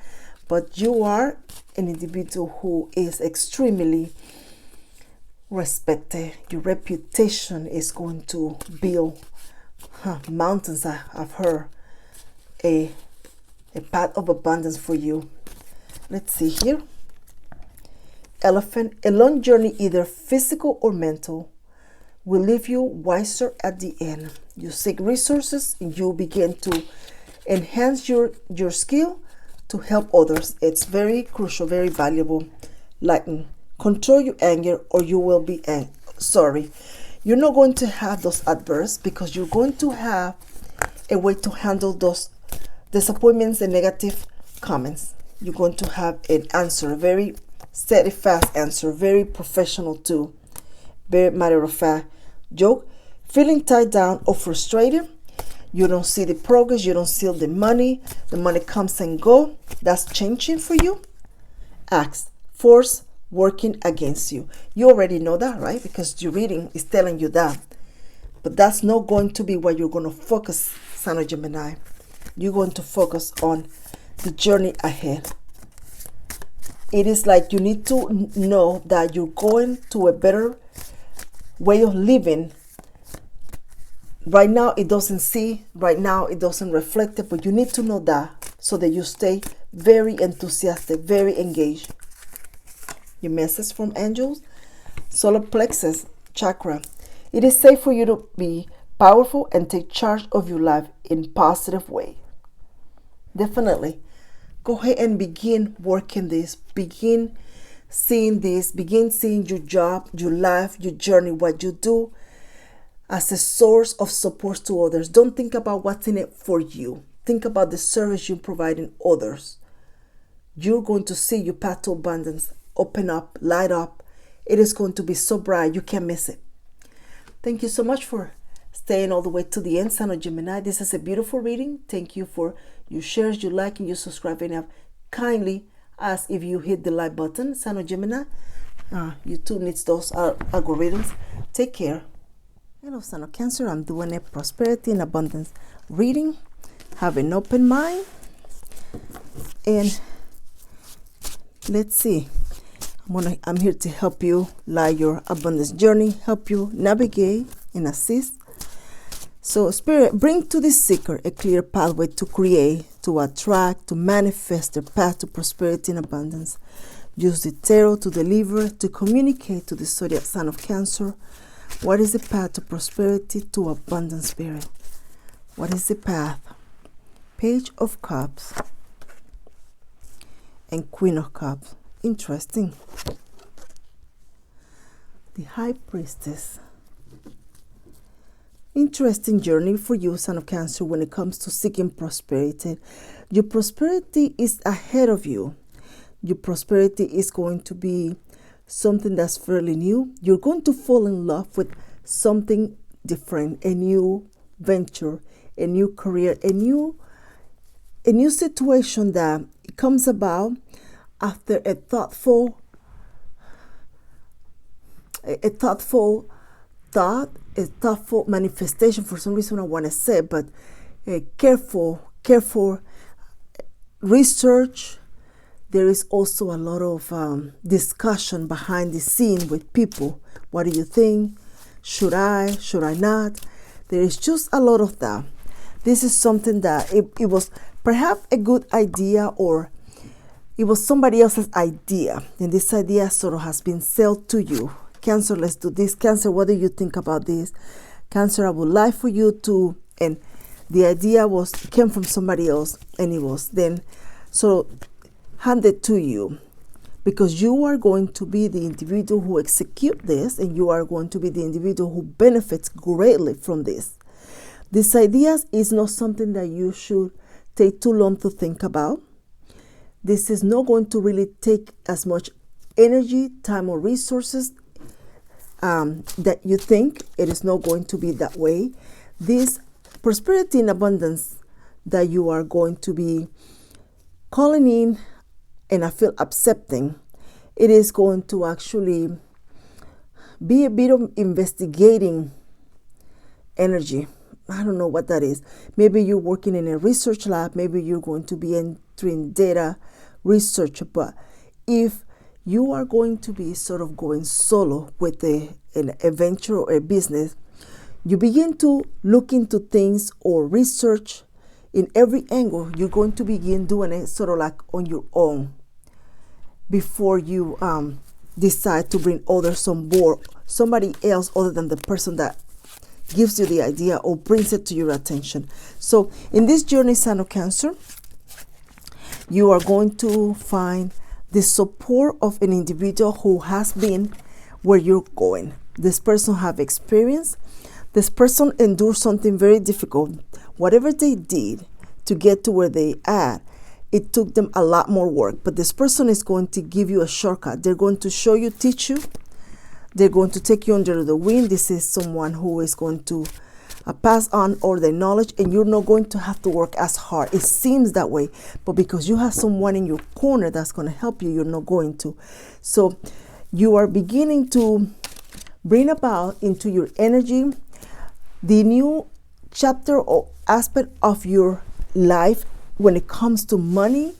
But you are an individual who is extremely respected. Your reputation is going to build mountains. I've heard a path of abundance for you. Let's see here. Elephant, a long journey, either physical or mental, will leave you wiser at the end. You seek resources, you begin to enhance your skill to help others. It's very crucial, very valuable. Lightning, control your anger or you will be sorry. You're not going to have those outbursts because you're going to have a way to handle those disappointments and negative comments. You're going to have an answer, a very steadfast answer, very professional too, very matter of fact. Joke, feeling tied down or frustrated. You don't see the progress, you don't see the money comes and go. That's changing for you. Axe, force working against you. You already know that, right? Because your reading is telling you that. But that's not going to be what you're going to focus, Son of Gemini. You're going to focus on the journey ahead. It is like you need to know that you're going to a better way of living. Right now it doesn't reflect it, but you need to know that so that you stay very enthusiastic, very engaged. Your message from angels, solar plexus chakra. It is safe for you to be powerful and take charge of your life in a positive way. Definitely. Go ahead and begin working this. Begin seeing this. Begin seeing your job, your life, your journey, what you do as a source of support to others. Don't think about what's in it for you. Think about the service you're providing others. You're going to see your path to abundance open up, light up. It is going to be so bright, you can't miss it. Thank you so much for staying all the way to the end, Son of Gemini. This is a beautiful reading. Thank you for your shares, your liking, your subscribing. I kindly ask if you hit the like button, Son of Gemini. YouTube needs those algorithms. Take care. Hello, Son of Cancer. I'm doing a prosperity and abundance reading. Have an open mind. And let's see. I'm here to help you light your abundance journey, help you navigate and assist. So, Spirit, bring to the seeker a clear pathway to create, to attract, to manifest the path to prosperity and abundance. Use the tarot to deliver, to communicate to the zodiac sign of Cancer. What is the path to prosperity, to abundance, Spirit? What is the path? Page of Cups and Queen of Cups. Interesting. The High Priestess. Interesting journey for you, Son of Cancer, when it comes to seeking prosperity. Your prosperity is ahead of you. Your prosperity is going to be something that's fairly new. You're going to fall in love with something different, a new venture, a new career, a new situation that comes about after a thoughtful manifestation. For some reason I want to say, but careful research. There is also a lot of discussion behind the scene with people. What do you think? Should I not? There is just a lot of that. This is something that it was perhaps a good idea, or it was somebody else's idea, and this idea sort of has been sold to you. Cancer, let's do this. Cancer, what do you think about this? Cancer, I would like for you to, and the idea came from somebody else, and it was then sort of handed to you, because you are going to be the individual who execute this, and you are going to be the individual who benefits greatly from this. This idea is not something that you should take too long to think about. This is not going to really take as much energy, time, or resources that you think. It is not going to be that way. This prosperity and abundance that you are going to be calling in, and I feel accepting, it is going to actually be a bit of investigating energy. I don't know what that is. Maybe you're working in a research lab. Maybe you're going to be entering data research. But if you are going to be sort of going solo with a venture or a business, you begin to look into things or research in every angle. You're going to begin doing it sort of like on your own before you decide to bring others on board, somebody else other than the person that gives you the idea or brings it to your attention. So in this journey, sign of Cancer, you are going to find the support of an individual who has been where you're going. This person have experience. This person endured something very difficult. Whatever they did to get to where they at, it took them a lot more work. But this person is going to give you a shortcut. They're going to show you, teach you. They're going to take you under the wing. This is someone who is going to pass on all the knowledge, and you're not going to have to work as hard. It seems that way, but because you have someone in your corner that's going to help you, you're not going to. So you are beginning to bring about into your energy the new chapter or aspect of your life when it comes to money,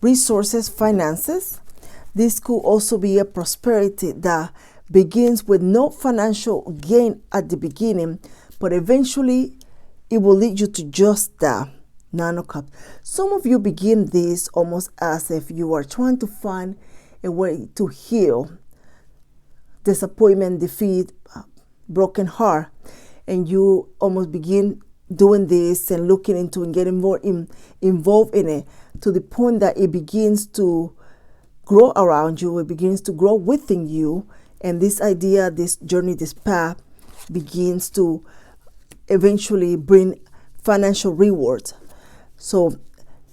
resources, finances. This could also be a prosperity that begins with no financial gain at the beginning, but eventually it will lead you to just that. Nine of Cups. Some of you begin this almost as if you are trying to find a way to heal disappointment, defeat, broken heart, and you almost begin doing this and looking into and getting more involved in it to the point that it begins to grow around you, it begins to grow within you, and this idea, this journey, this path begins to eventually bring financial rewards. So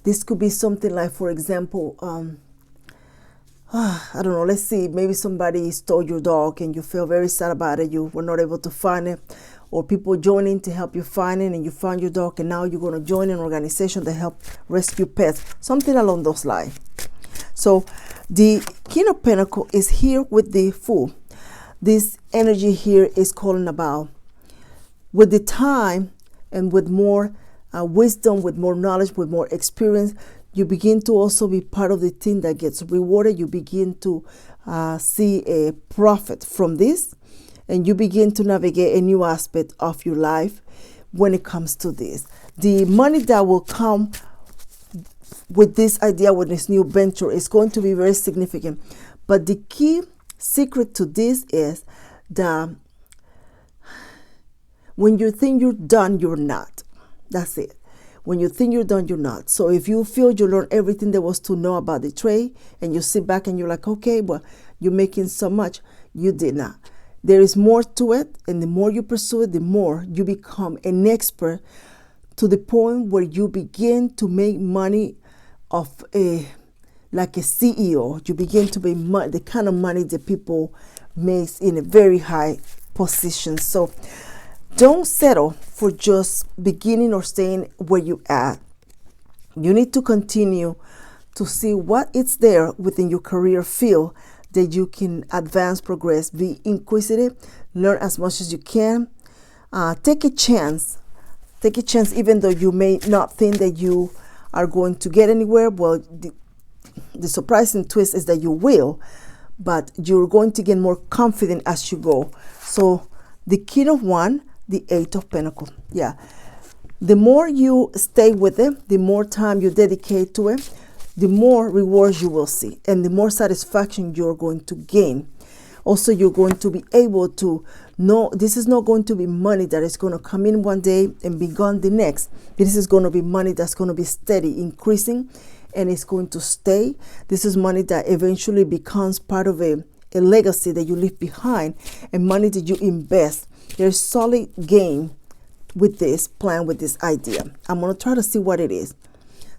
this could be something like, for example, I don't know, let's see, maybe somebody stole your dog and you feel very sad about it, you were not able to find it, or people joining to help you find it, and you found your dog and now you're going to join an organization to help rescue pets, something along those lines. So the King of Pentacles is here with the Fool. This energy here is calling about, with the time and with more wisdom, with more knowledge, with more experience, you begin to also be part of the team that gets rewarded. You begin to see a profit from this, and you begin to navigate a new aspect of your life when it comes to this. The money that will come with this idea, with this new venture, is going to be very significant. But the key secret to this is that when you think you're done, you're not. That's it. When you think you're done, you're not. So if you feel you learned everything there was to know about the trade, and you sit back and you're like, okay, well, you're making so much, you did not. There is more to it, and the more you pursue it, the more you become an expert, to the point where you begin to make money of like a CEO. You begin to make the kind of money that people make in a very high position. So don't settle for just beginning or staying where you at. You need to continue to see what is there within your career field that you can advance, progress, be inquisitive, learn as much as you can. Take a chance. Take a chance even though you may not think that you are going to get anywhere. Well, the surprising twist is that you will, but you're going to get more confident as you go. So the King of Wands, the Eight of Pentacles. Yeah. The more you stay with it, the more time you dedicate to it, the more rewards you will see, and the more satisfaction you're going to gain. Also, you're going to be able to know this is not going to be money that is going to come in one day and be gone the next. This is going to be money that's going to be steady, increasing, and it's going to stay. This is money that eventually becomes part of a legacy that you leave behind, and money that you invest. There's solid gain with this plan, with this idea. I'm going to try to see what it is.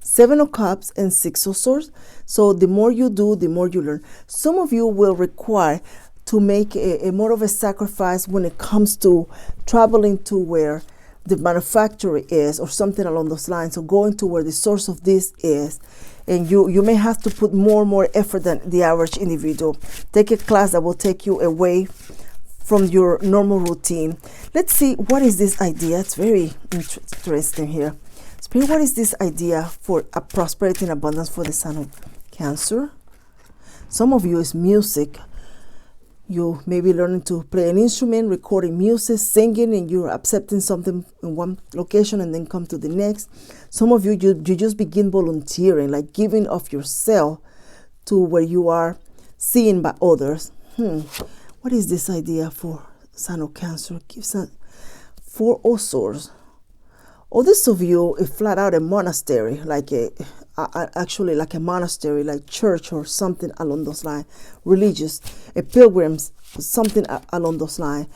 Seven of Cups and Six of Swords. So the more you do, the more you learn. Some of you will require to make a more of a sacrifice when it comes to traveling to where the manufacturer is, or something along those lines, or going to where the source of this is. And you may have to put more effort than the average individual. Take a class that will take you away from your normal routine. Let's see, what is this idea? It's very interesting here. Spirit, what is this idea for a prosperity and abundance for the Sign of Cancer? Some of you is music. You may be learning to play an instrument, recording music, singing, and you're accepting something in one location and then come to the next. Some of you, you just begin volunteering, like giving of yourself to where you are, seen by others. What is this idea for Sign of Cancer? Gives us 4 of Swords. Others of you, it flat out a monastery, like actually like a monastery, like church or something along those lines, religious, a pilgrims, something along those lines.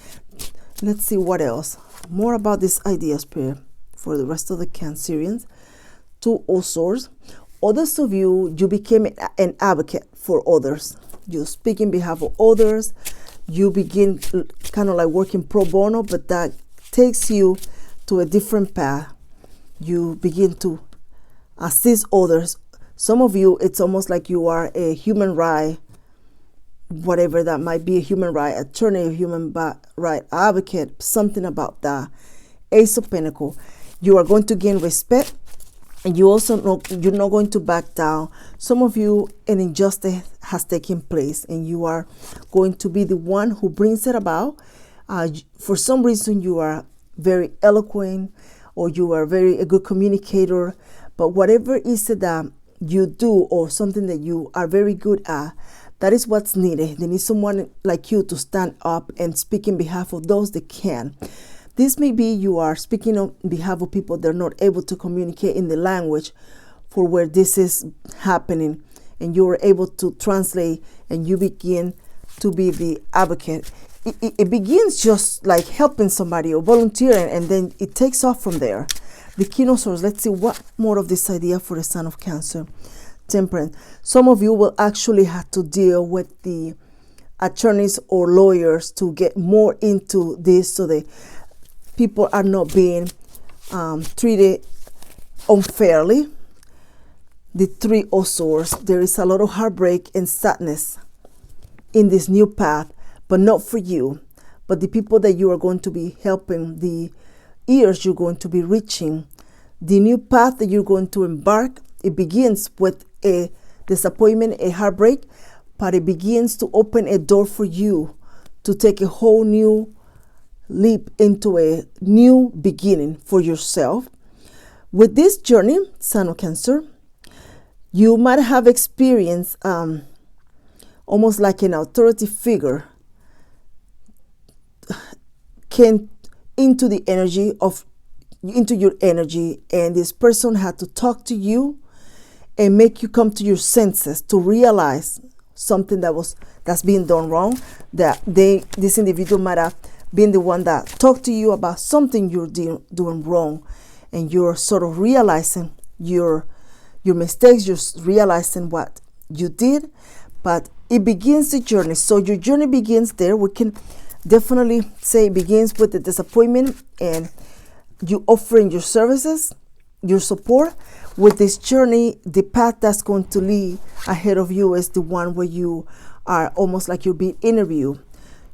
Let's see what else. More about this idea, Spirit, for the rest of the Cancerians. 2 of Swords. Others of you, you became an advocate for others. You speak in behalf of others. You begin kind of like working pro bono, but that takes you to a different path. You begin to assist others. Some of you, it's almost like you are a human right, whatever that might be, a human right attorney, a human right advocate, something about that. Ace of Pentacles. You are going to gain respect, and you also know you're not going to back down. Some of you, an injustice has taken place, and you are going to be the one who brings it about. For some reason, you are very eloquent, or you are a good communicator, but whatever is it that you do, or something that you are very good at, that is what's needed. They need someone like you to stand up and speak in behalf of those that can. This may be you are speaking on behalf of people that are not able to communicate in the language for where this is happening, and you are able to translate, and you begin to be the advocate. It begins just like helping somebody or volunteering, and then it takes off from there. The King of Swords. Let's see what more of this idea for the Sign of Cancer. Temperance. Some of you will actually have to deal with the attorneys or lawyers to get more into this, so that people are not being treated unfairly. The 3 of Swords. There is a lot of heartbreak and sadness in this new path, but not for you, but the people that you are going to be helping, the ears you're going to be reaching, the new path that you're going to embark. It begins with a disappointment, a heartbreak, but it begins to open a door for you to take a whole new leap into a new beginning for yourself. With this journey, Sign of Cancer, you might have experienced almost like an authority figure came into your energy, and this person had to talk to you and make you come to your senses to realize something that's being done wrong, that this individual might have been the one that talked to you about something you're doing wrong, and you're sort of realizing your mistakes, you're realizing what you did, but it begins the journey. So your journey begins there. We can definitely say it begins with the disappointment, and you offering your services, your support. With this journey, the path that's going to lead ahead of you is the one where you are almost like you're being interviewed.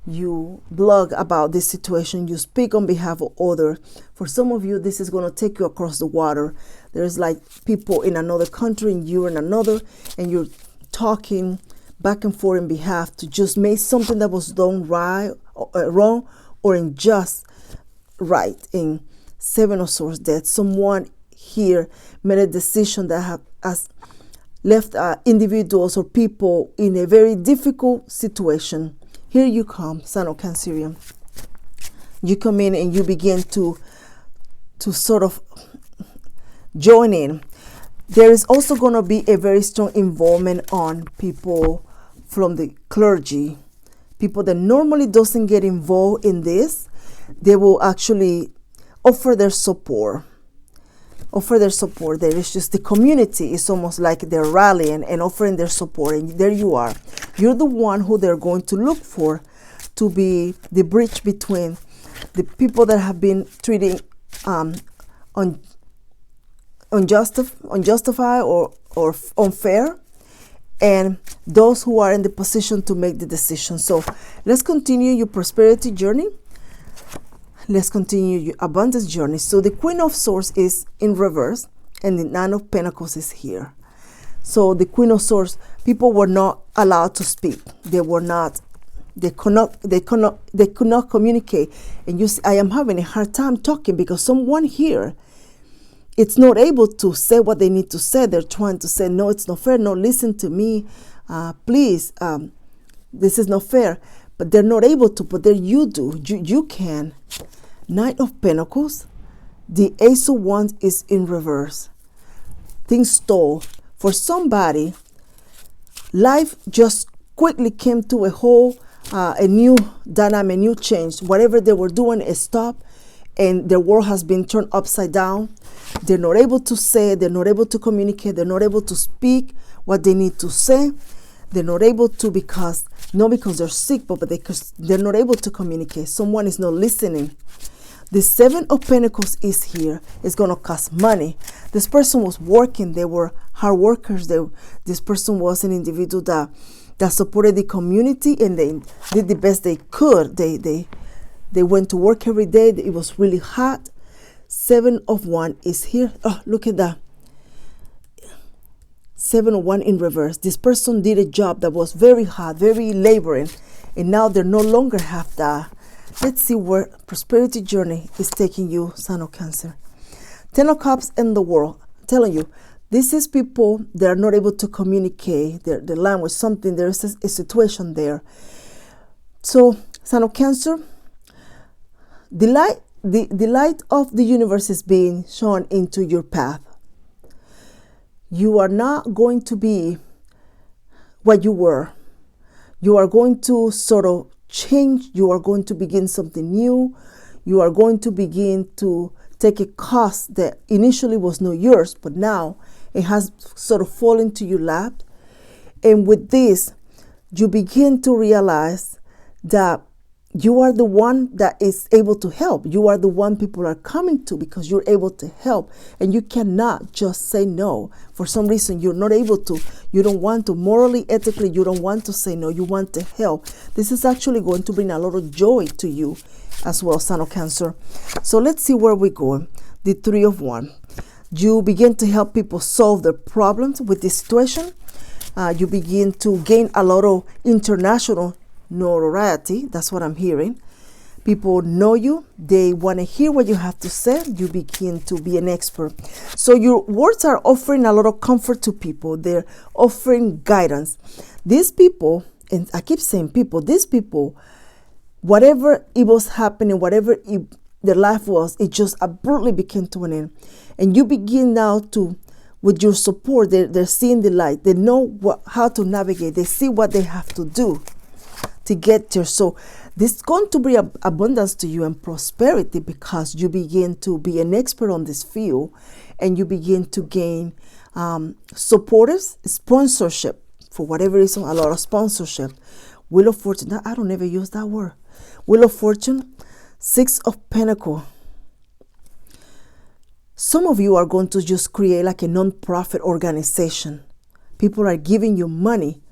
You blog about this situation, you speak on behalf of others. For some of you, this is going to take you across the water. There's like people in another country and you're in another, and you're talking back and forth in behalf to just make something that was done wrong or unjust right. In 7 of Swords, that someone here made a decision that has left individuals or people in a very difficult situation. Here you come, Sign of Cancerian. You come in and you begin to sort of join in. There is also going to be a very strong involvement on people from the clergy. People that normally doesn't get involved in this, they will actually offer their support. There is just the community is almost like they're rallying and offering their support, and there you are. You're the one who they're going to look for to be the bridge between the people that have been treating unjustified or unfair, and those who are in the position to make the decision. So let's continue your prosperity journey. Let's continue your abundance journey. So the Queen of Swords is in reverse, and the 9 of Pentacles is here. So the Queen of Swords, people were not allowed to speak. They could not communicate. And you see, I am having a hard time talking because someone here, it's not able to say what they need to say. They're trying to say, no, it's not fair. No, listen to me. Please, this is not fair. But they're not able to, but there you do. You can. Knight of Pentacles. The Ace of Wands is in reverse. Things stall. For somebody, life just quickly came to a whole, a new dynamic, a new change. Whatever they were doing is stopped, and their world has been turned upside down. They're not able to say, they're not able to communicate, they're not able to speak what they need to say. They're not able to not because they're sick, but because they're not able to communicate. Someone is not listening. The Seven of Pentacles is here. It's going to cost money. This person was working. They were hard workers. This person was an individual that supported the community, and they did the best they could. They went to work every day. It was really hot. Seven of Wands is here. Oh, look at that. 7 of Wands in reverse. This person did a job that was very hard, very laboring, and now they no longer have that. Let's see where prosperity journey is taking you, Sign of Cancer. 10 of Cups in the world. I'm telling you, this is people that are not able to communicate their language, something, there is a situation there. So, Sign of Cancer, the light of the universe is being shown into your path. You are not going to be what you were. You are going to sort of change. You are going to begin something new. You are going to begin to take a cost that initially was not yours, but now it has sort of fallen to your lap. And with this, you begin to realize that you are the one that is able to help. You are the one people are coming to because you're able to help. And you cannot just say no. For some reason, you're not able to. You don't want to. Morally, ethically, you don't want to say no. You want to help. This is actually going to bring a lot of joy to you as well, Sign of Cancer. So let's see where we're going. The Three of Wands. You begin to help people solve their problems with this situation. You begin to gain a lot of international notoriety. That's what I'm hearing. People know you. They want to hear what you have to say. You begin to be an expert. So your words are offering a lot of comfort to people. They're offering guidance. These people, and I keep saying people, these people, whatever it was happening, whatever their life was, it just abruptly became to an end. And you begin now to, with your support, they're seeing the light. They know how to navigate. They see what they have to do to get there. So this is going to bring abundance to you and prosperity because you begin to be an expert on this field, and you begin to gain supporters, sponsorship, for whatever reason, a lot of sponsorship. Wheel of Fortune, I don't ever use that word. Wheel of Fortune, Six of Pentacles. Some of you are going to just create like a non-profit organization. People are giving you money.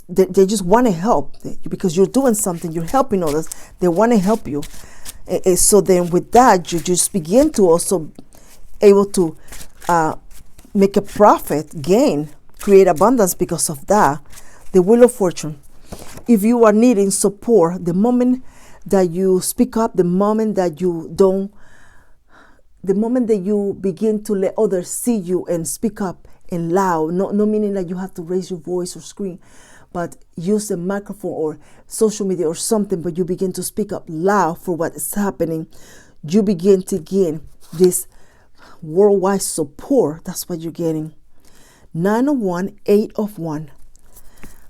They just want to help because you're doing something, you're helping others. They want to help you. So then with that, you just begin to also able to make a profit, gain, create abundance because of that. The Wheel of Fortune. If you are needing support, the moment that you speak up, the moment that you begin to let others see you and speak up and loud, no meaning that you have to raise your voice or scream, but use a microphone or social media or something, but you begin to speak up loud for what is happening. You begin to gain this worldwide support. That's what you're getting. 9 of Wands, 8 of Wands.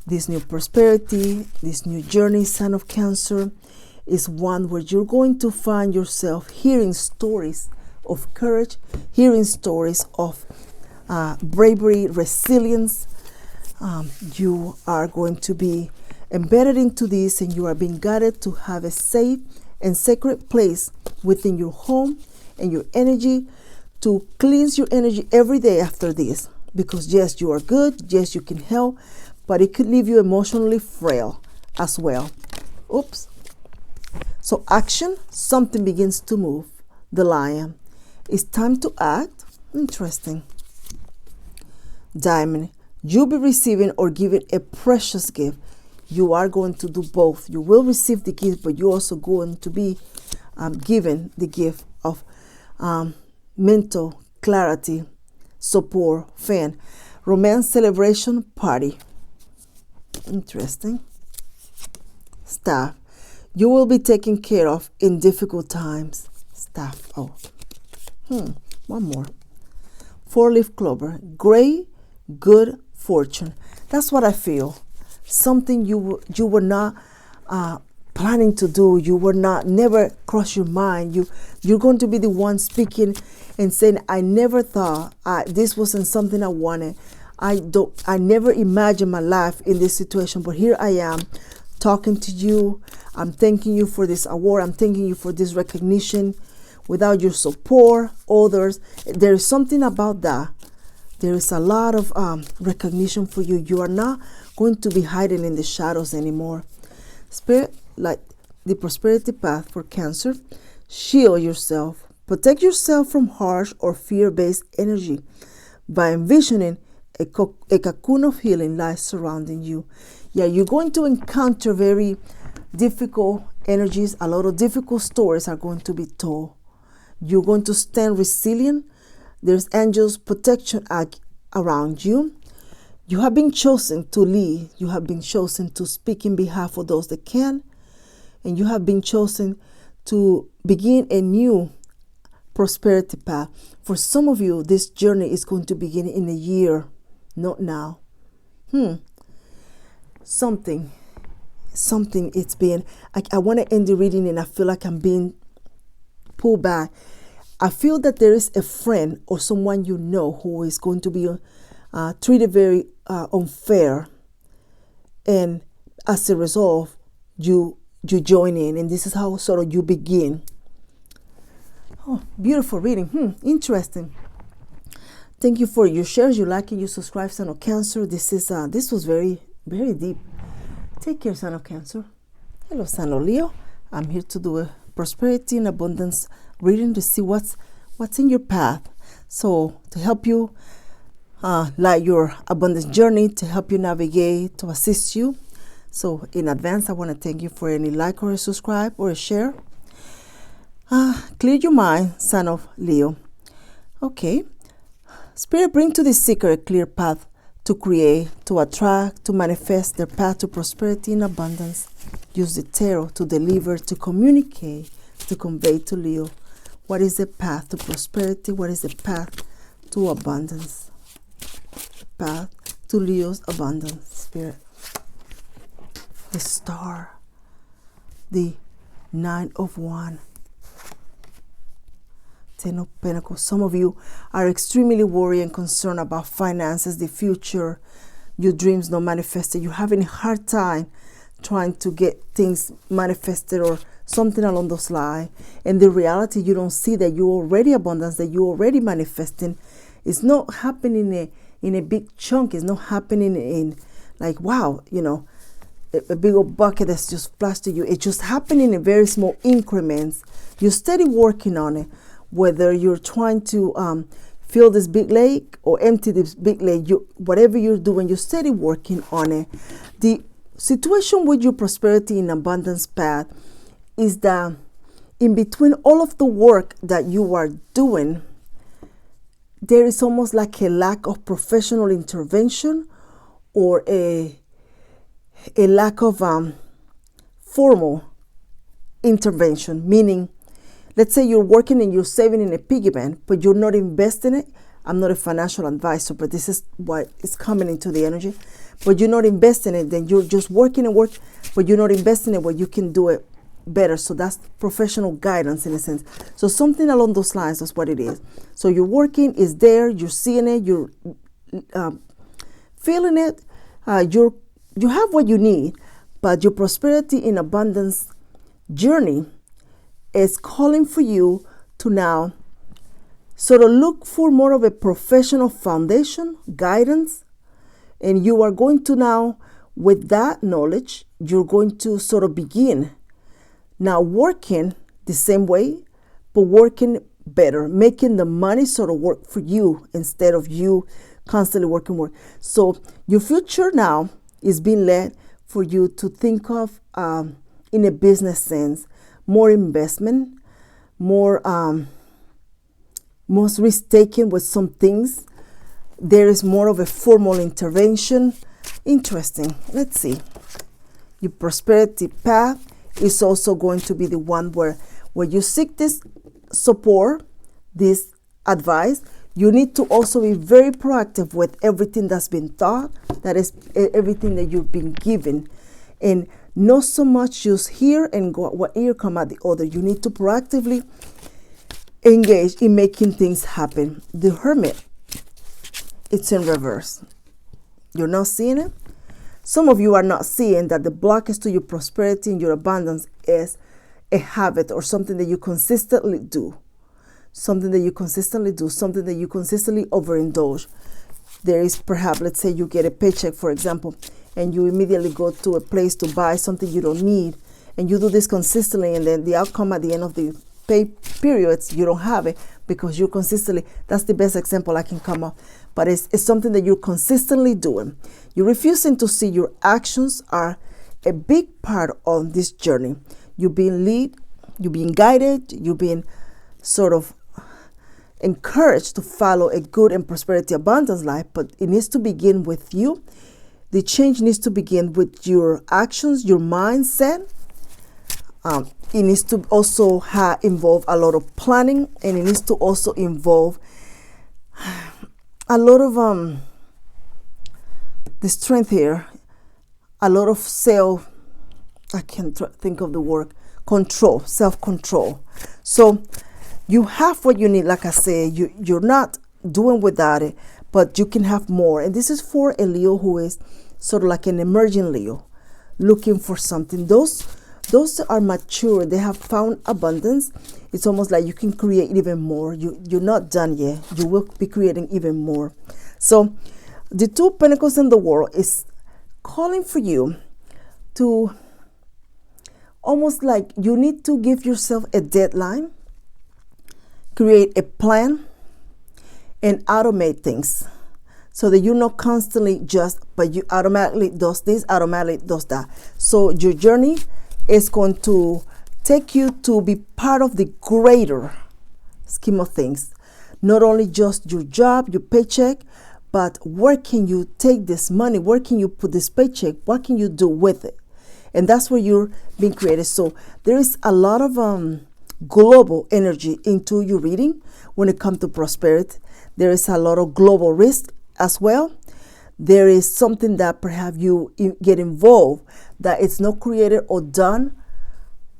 This new prosperity, this new journey, Sign of Cancer, is one where you're going to find yourself hearing stories of courage, hearing stories of bravery, resilience. You are going to be embedded into this, and you are being guided to have a safe and sacred place within your home and your energy, to cleanse your energy every day after this. Because yes, you are good, yes, you can help, but it could leave you emotionally frail as well. Oops. So action, something begins to move. The Lion. It's time to act. Interesting. Diamond. You'll be receiving or giving a precious gift. You are going to do both. You will receive the gift, but you're also going to be given the gift of mental clarity, support, fan. Romance celebration party. Interesting. staff. You will be taken care of in difficult times. Staff. Oh. One more. 4-leaf clover. Great, good fortune. That's what I feel. Something you were not planning to do. You were not, never crossed your mind. You're going to be the one speaking and saying, I never thought this wasn't something I wanted. I never imagined my life in this situation, but here I am talking to you. I'm thanking you for this award. I'm thanking you for this recognition. Without your support, others, there is something about that. There is a lot of recognition for you. You are not going to be hiding in the shadows anymore. Spirit, like the prosperity path for Cancer, shield yourself. Protect yourself from harsh or fear-based energy by envisioning a cocoon of healing lies surrounding you. Yeah, you're going to encounter very difficult energies. A lot of difficult stories are going to be told. You're going to stand resilient. There's angels' protection around you. You have been chosen to lead. You have been chosen to speak in behalf of those that can. And you have been chosen to begin a new prosperity path. For some of you, this journey is going to begin in a year, not now. Something it's been. I want to end the reading and I feel like I'm being pulled back. I feel that there is a friend or someone you know who is going to be treated very unfair, and as a result, you join in, and this is how sort of you begin. Oh, beautiful reading. Interesting. Thank you for your shares, your liking, your subscribe, Son of Cancer. This was very, very deep. Take care, Son of Cancer. Hello, Son of Leo. I'm here to do a prosperity and abundance reading to see what's in your path. So to help you light your abundance journey, to help you navigate, to assist you. So in advance, I want to thank you for any like or a subscribe or a share. Clear your mind, Son of Leo. Okay. Spirit, bring to the seeker a clear path to create, to attract, to manifest their path to prosperity and abundance. Use the tarot to deliver, to communicate, to convey to Leo. What is the path to prosperity? What is the path to abundance? Path to Leo's abundance, Spirit. The Star, the 9 of Wands, 10 of Pentacles. Some of you are extremely worried and concerned about finances, the future, your dreams not manifested. You're having a hard time trying to get things manifested or something along those lines. And the reality, you don't see that you're already abundance, that you're already manifesting. It's not happening in a big chunk. It's not happening in like, wow, a big old bucket that's just flashed to you. It's just happening in very small increments. You're steady working on it. Whether you're trying to fill this big lake or empty this big lake, whatever you're doing, you're steady working on it. The situation with your prosperity and abundance path is that in between all of the work that you are doing, there is almost like a lack of professional intervention or a lack of formal intervention, meaning, let's say you're working and you're saving in a piggy bank, but you're not investing it. I'm not a financial advisor, but this is what is coming into the energy. But you're not investing it, then you're just working and work, but you're not investing it where you can do it better. So that's professional guidance in a sense. So something along those lines is what it is. So you're working, is there, you're seeing it, you're feeling it, you have what you need, but your prosperity in abundance journey is calling for you to now sort of look for more of a professional foundation, guidance, and you are going to now, with that knowledge, you're going to sort of begin now working the same way, but working better, making the money sort of work for you instead of you constantly work. So your future now is being led for you to think of in a business sense, more investment, more risk taking with some things. There is more of a formal intervention. Interesting. Let's see. your prosperity path is also going to be the one where you seek this support, this advice. You need to also be very proactive with everything that's been taught, that is everything that you've been given, and not so much just hear and go what ear come out the other. You need to proactively engage in making things happen. The Hermit, it's in reverse. You're not seeing it? Some of you are not seeing that the blockage to your prosperity and your abundance is a habit or something that you consistently do. Something that you consistently do, something that you consistently overindulge. There is perhaps, let's say you get a paycheck, for example, and you immediately go to a place to buy something you don't need, and you do this consistently, and then the outcome at the end of the pay periods, you don't have it because you're consistently, that's the best example I can come up, but it's something that you're consistently doing. You're refusing to see your actions are a big part of this journey. You're being led, you're being guided, you're being sort of encouraged to follow a good and prosperity abundance life, but it needs to begin with you. The change needs to begin with your actions, your mindset. It needs to also involve a lot of planning, and it needs to also involve a lot of the strength here, a lot of I can't think of the word, control, self-control. So you have what you need. Like I said, you're not doing without it, but you can have more. And this is for a Leo who is sort of like an emerging Leo, looking for something. Those are mature. They have found abundance. It's almost like you can create even more. You're not done yet. You will be creating even more. So the Two of Pentacles in the World is calling for you to almost like you need to give yourself a deadline, create a plan, and automate things so that you're not constantly but you automatically does this, automatically does that. So your journey is going to take you to be part of the greater scheme of things. Not only just your job, your paycheck, but where can you take this money? Where can you put this paycheck? What can you do with it? And that's where you're being created. So there is a lot of global energy into your reading when it comes to prosperity. There is a lot of global risk as well. There is something that perhaps you get involved that it's not created or done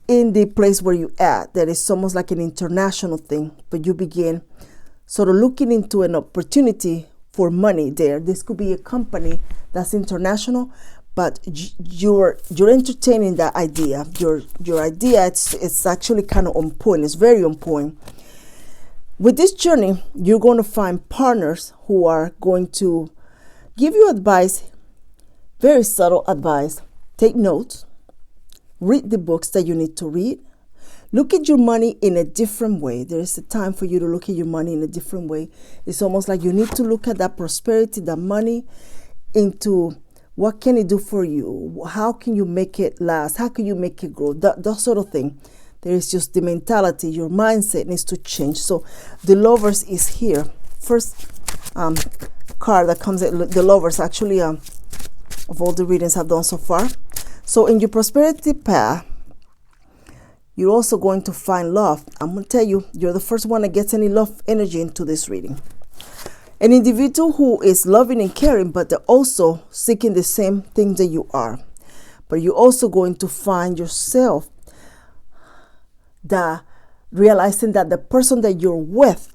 in the place where you at. That is almost like an international thing, but you begin sort of looking into an opportunity for money there. This could be a company that's international, but you're entertaining that idea. Your idea, it's actually kind of on point. It's very on point. With this journey, you're going to find partners who are going to give you advice, very subtle advice. Take notes, read the books that you need to read. Look at your money in a different way. There is a time for you to look at your money in a different way. It's almost like you need to look at that prosperity, that money, into what can it do for you? How can you make it last? How can you make it grow? That sort of thing. There is just the mentality, your mindset needs to change. So the Lovers is here. First card that comes at the Lovers, actually, of all the readings I've done so far. So in your prosperity path, you're also going to find love. I'm going to tell you, you're the first one that gets any love energy into this reading. An individual who is loving and caring, but they're also seeking the same thing that you are. But you're also going to find yourself realizing that the person that you're with,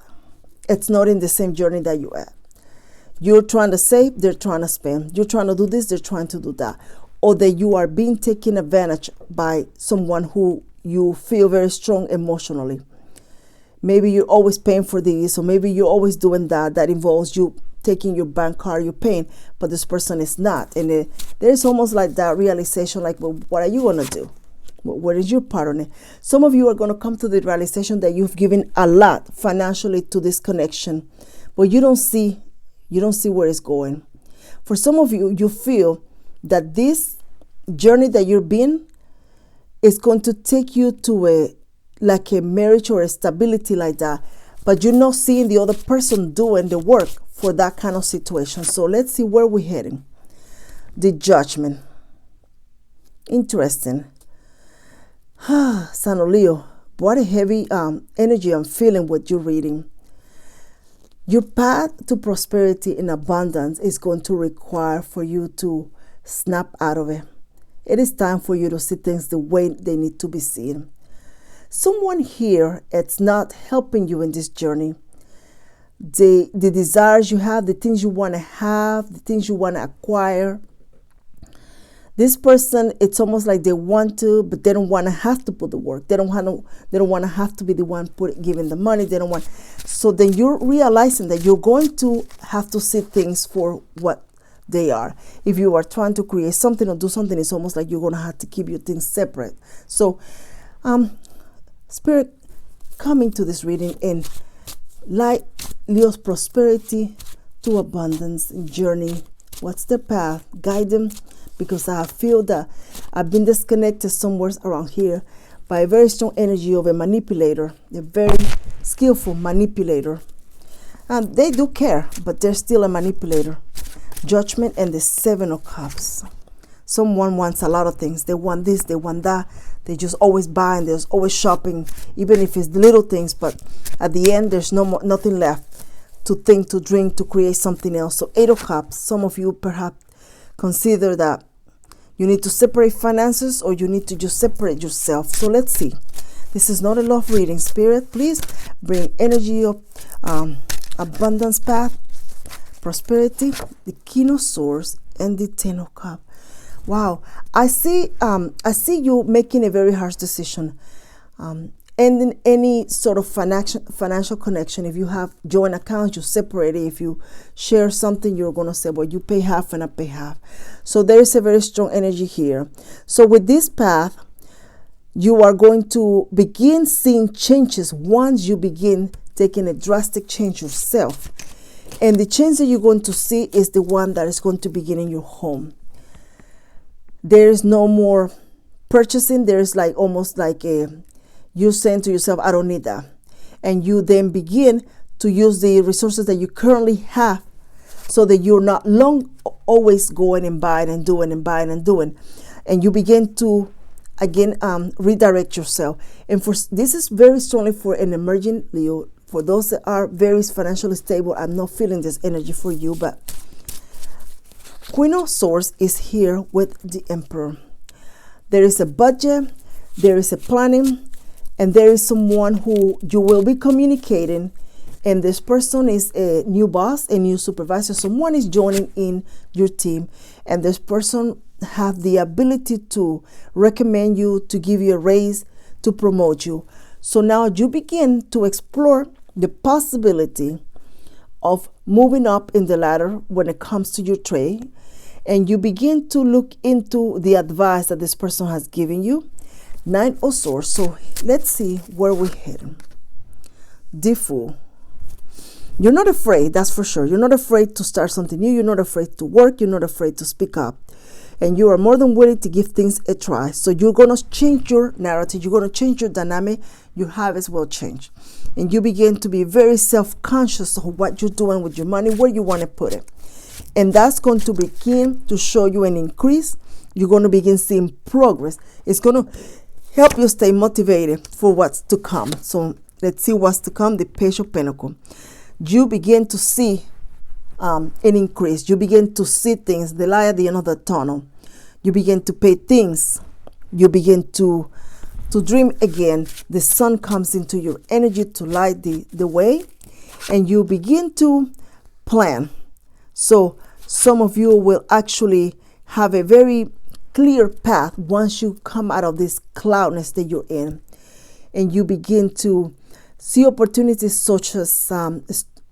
it's not in the same journey that you're at. You're trying to save, they're trying to spend. You're trying to do this, they're trying to do that. Or that you are being taken advantage by someone who you feel very strong emotionally. Maybe you're always paying for this, or maybe you're always doing that involves you taking your bank card, you're paying, but this person is not. And there's almost like that realization, like, well, what are you going to do? What is your part on it? Some of you are going to come to the realization that you've given a lot financially to this connection, but you don't see where it's going. For some of you, you feel that this journey that you're being is going to take you to a marriage or a stability like that, but you're not seeing the other person doing the work for that kind of situation. So let's see where we're heading. The Judgment. Interesting. San Leo, what a heavy energy I'm feeling with you reading. Your path to prosperity and abundance is going to require for you to snap out of it. It is time for you to see things the way they need to be seen. Someone here, it's not helping you in this journey. The desires you have, the things you want to have, the things you want to acquire. This person, it's almost like they want to, but they don't want to have to put the work. They don't want to have to be the one giving the money. They don't want. So then you're realizing that you're going to have to see things for what they are. If you are trying to create something or do something, it's almost like you're going to have to keep your things separate. So, Spirit coming to this reading in light Leo's prosperity to abundance journey. What's the path? Guide them, because I feel that I've been disconnected somewhere around here by a very strong energy of a manipulator, a very skillful manipulator. And they do care, but they're still a manipulator. Judgment and the Seven of Cups. Someone wants a lot of things. They want this, they want that. They just always buy and there's always shopping, even if it's the little things. But at the end, there's nothing left to think, to drink, to create something else. So 8 of Cups. Some of you perhaps consider that you need to separate finances, or you need to just separate yourself. So let's see. This is not a love reading. Spirit, please bring energy of abundance path, prosperity, the King of Swords, and the 10 of Cups. Wow, I see you making a very harsh decision, ending any sort of financial connection. If you have joint accounts, you separate it. If you share something, you're going to say, well, you pay half and I pay half. So there is a very strong energy here. So with this path, you are going to begin seeing changes once you begin taking a drastic change yourself. And the change that you're going to see is the one that is going to begin in your home. There is no more purchasing. There is like almost like you saying to yourself, I don't need that. And you then begin to use the resources that you currently have, so that you're not always going and buying and doing and buying and doing. And you begin to, again, redirect yourself. And this is very strongly for an emerging Leo. For those that are very financially stable, I'm not feeling this energy for you, but Queen of Swords is here with the Emperor. There is a budget, there is a planning, and there is someone who you will be communicating, and this person is a new boss, a new supervisor. Someone is joining in your team, and this person have the ability to recommend you, to give you a raise, to promote you. So now you begin to explore the possibility of moving up in the ladder when it comes to your trade, and you begin to look into the advice that this person has given you. 9 of Swords. So let's see where we're heading. The Fool. You're not afraid, that's for sure. You're not afraid to start something new. You're not afraid to work. You're not afraid to speak up. And you are more than willing to give things a try. So you're going to change your narrative. You're going to change your dynamic. Your habits will change. And you begin to be very self-conscious of what you're doing with your money, where you want to put it. And that's going to begin to show you an increase. You're going to begin seeing progress. It's going to help you stay motivated for what's to come. So let's see what's to come. The Page of Pentacles. You begin to see an increase. You begin to see things, the light at the end of the tunnel. You begin to pay things. You begin to dream again. The sun comes into your energy to light the way, and you begin to plan. So some of you will actually have a very clear path once you come out of this cloudness that you're in, and you begin to see opportunities such as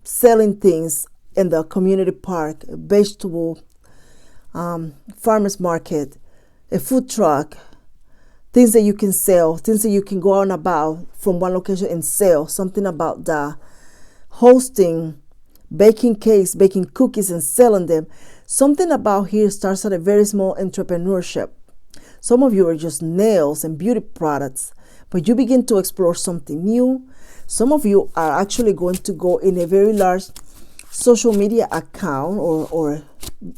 selling things in the community park, a vegetable farmers market, a food truck, things that you can sell, things that you can go on about from one location and sell, something about the hosting, baking cakes, baking cookies and selling them. Something about here starts at a very small entrepreneurship. Some of you are just nails and beauty products, but you begin to explore something new. Some of you are actually going to go in a very large social media account or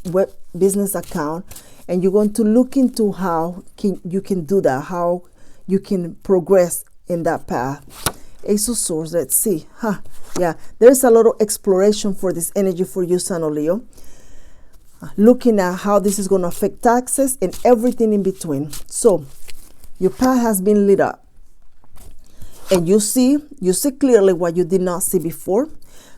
web business account, And you're going to look into how you can do that, how you can progress in that path. Ace of Swords, let's see. Yeah, there's a lot of exploration for this energy for you, Sun of Leo. Looking at how this is going to affect taxes and everything in between. So your path has been lit up. And you see clearly what you did not see before.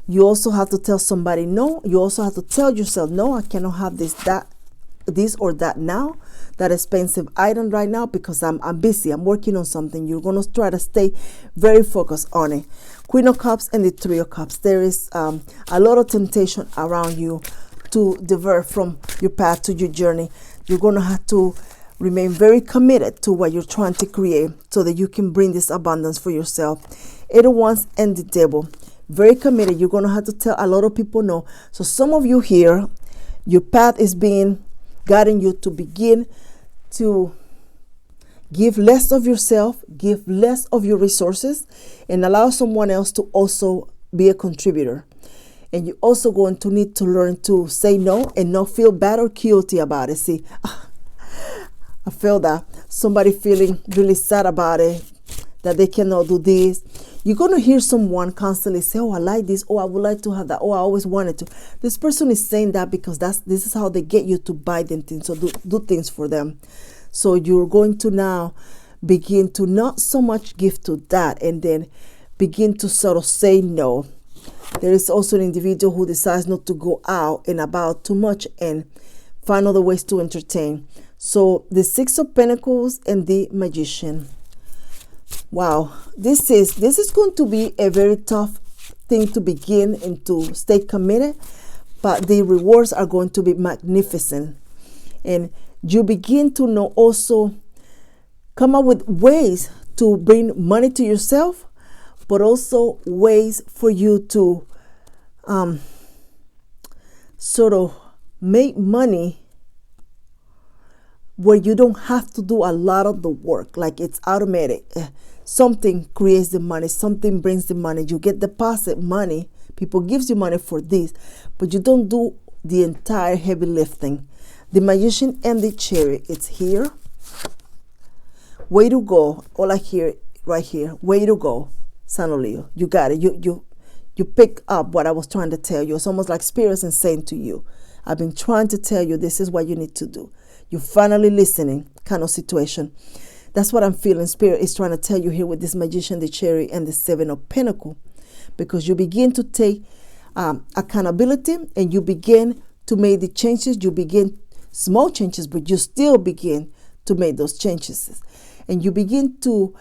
You also have to tell somebody no. You also have to tell yourself, no, I cannot have this or that now, that expensive item right now, because I'm busy, I'm working on something. You're going to try to stay very focused on it. Queen of Cups and the Three of Cups. There is a lot of temptation around you to divert from your path to your journey. You're going to have to remain very committed to what you're trying to create so that you can bring this abundance for yourself. Eight of Wands and the Devil. Very committed. You're going to have to tell a lot of people no. So some of you here, your path is being guiding you to begin to give less of yourself, give less of your resources, and allow someone else to also be a contributor. And you're also going to need to learn to say no and not feel bad or guilty about it. See, I feel that somebody feeling really sad about it, that they cannot do this. You're going to hear someone constantly say, oh, I like this. Oh, I would like to have that. Oh, I always wanted to. This person is saying that because this is how they get you to buy them things or do things for them. So you're going to now begin to not so much give to that and then begin to sort of say no. There is also an individual who decides not to go out and about too much and find other ways to entertain. So the Six of Pentacles and the Magician. Wow, this is going to be a very tough thing to begin and to stay committed, but the rewards are going to be magnificent. And you begin to know also come up with ways to bring money to yourself, but also ways for you to sort of make money where you don't have to do a lot of the work, like it's automatic. Something creates the money, something brings the money. You get deposit money, people gives you money for this, but you don't do the entire heavy lifting. The Magician and the Chariot, it's here. Way to go. All I hear right here, way to go, Sun of Leo. You got it. You pick up what I was trying to tell you. It's almost like spirits and saying to you, I've been trying to tell you this is what you need to do. You're finally listening kind of situation. That's what I'm feeling. Spirit is trying to tell you here with this Magician, the Chariot, and the Seven of Pentacles. Because you begin to take accountability and you begin to make the changes. You begin small changes, but you still begin to make those changes. And you begin to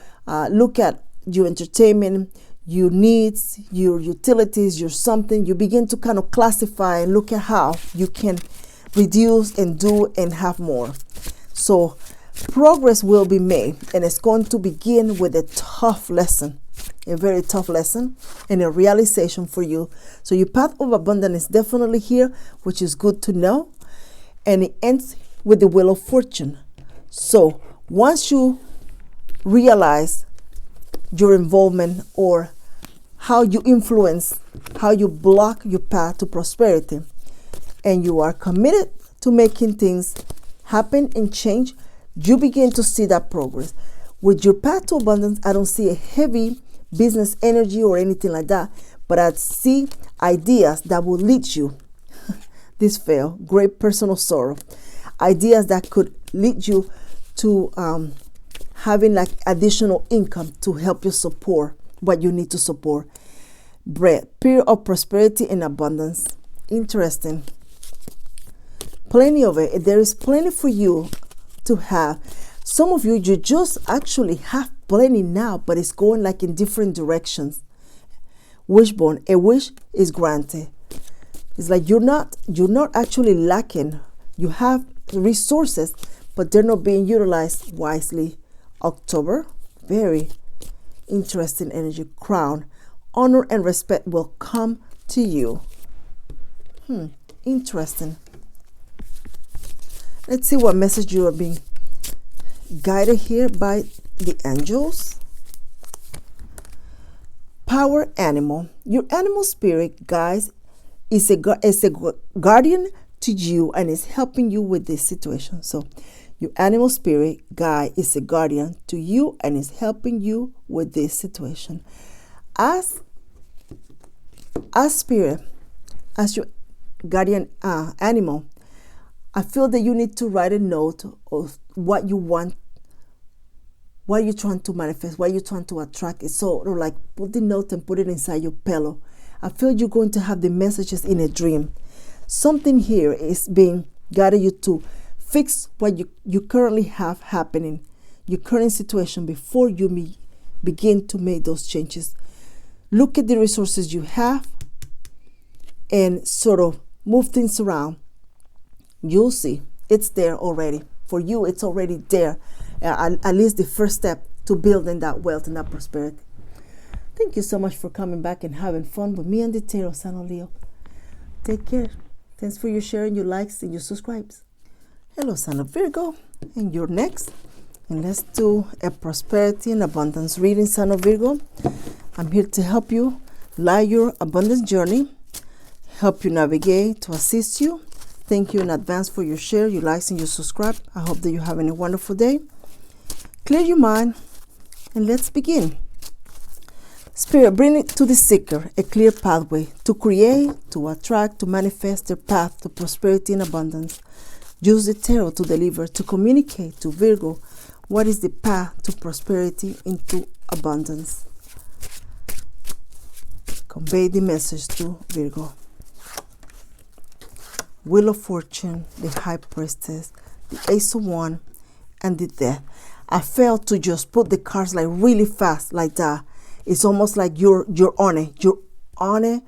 look at your entertainment, your needs, your utilities, your something. You begin to kind of classify and look at how you can reduce and do and have more. So progress will be made, and it's going to begin with a tough lesson, a very tough lesson and a realization for you. So your path of abundance is definitely here, which is good to know. And it ends with the Wheel of Fortune. So once you realize your involvement or how you influence, how you block your path to prosperity, and you are committed to making things happen and change, you begin to see that progress. With your path to abundance, I don't see a heavy business energy or anything like that, but I see ideas that will lead you. This fail, great personal sorrow. Ideas that could lead you to having like additional income to help you support what you need to support. Period of prosperity and abundance. Interesting. Plenty of it. There is plenty for you to have. Some of you just actually have plenty now, but it's going like in different directions. Wishbone, a wish is granted. It's like you're not actually lacking. You have resources, but they're not being utilized wisely. October, very interesting energy. Crown, honor and respect will come to you. Interesting. Let's see what message you are being guided here by the angels. Power animal. Your animal spirit, guys, is a guardian to you and is helping you with this situation. So your animal spirit guide is a guardian to you and is helping you with this situation. As spirit, as your guardian animal, I feel that you need to write a note of what you want, what you're trying to manifest, what you're trying to attract. It's sort of like put the note and put it inside your pillow. I feel you're going to have the messages in a dream. Something here is being guided you to fix what you currently have happening, your current situation, before you begin to make those changes. Look at the resources you have and sort of move things around. You'll see it's there already. For you, it's already there. At least the first step to building that wealth and that prosperity. Thank you so much for coming back and having fun with me and the Tarot, San Leo. Take care. Thanks for your sharing, your likes, and your subscribes. Hello, Son of Virgo, and you're next. And let's do a prosperity and abundance reading, Son of Virgo. I'm here to help you light your abundance journey, help you navigate, to assist you. Thank you in advance for your share, your likes, and your subscribe. I hope that you're having a wonderful day. Clear your mind, and let's begin. Spirit, bring it to the seeker a clear pathway to create, to attract, to manifest their path to prosperity and abundance. Use the tarot to deliver, to communicate to Virgo what is the path to prosperity into abundance. Convey the message to Virgo. Wheel of Fortune, the High Priestess, the Ace of Wands, and the Death. I failed to just put the cards like really fast like that. It's almost like you're on it. You're on it.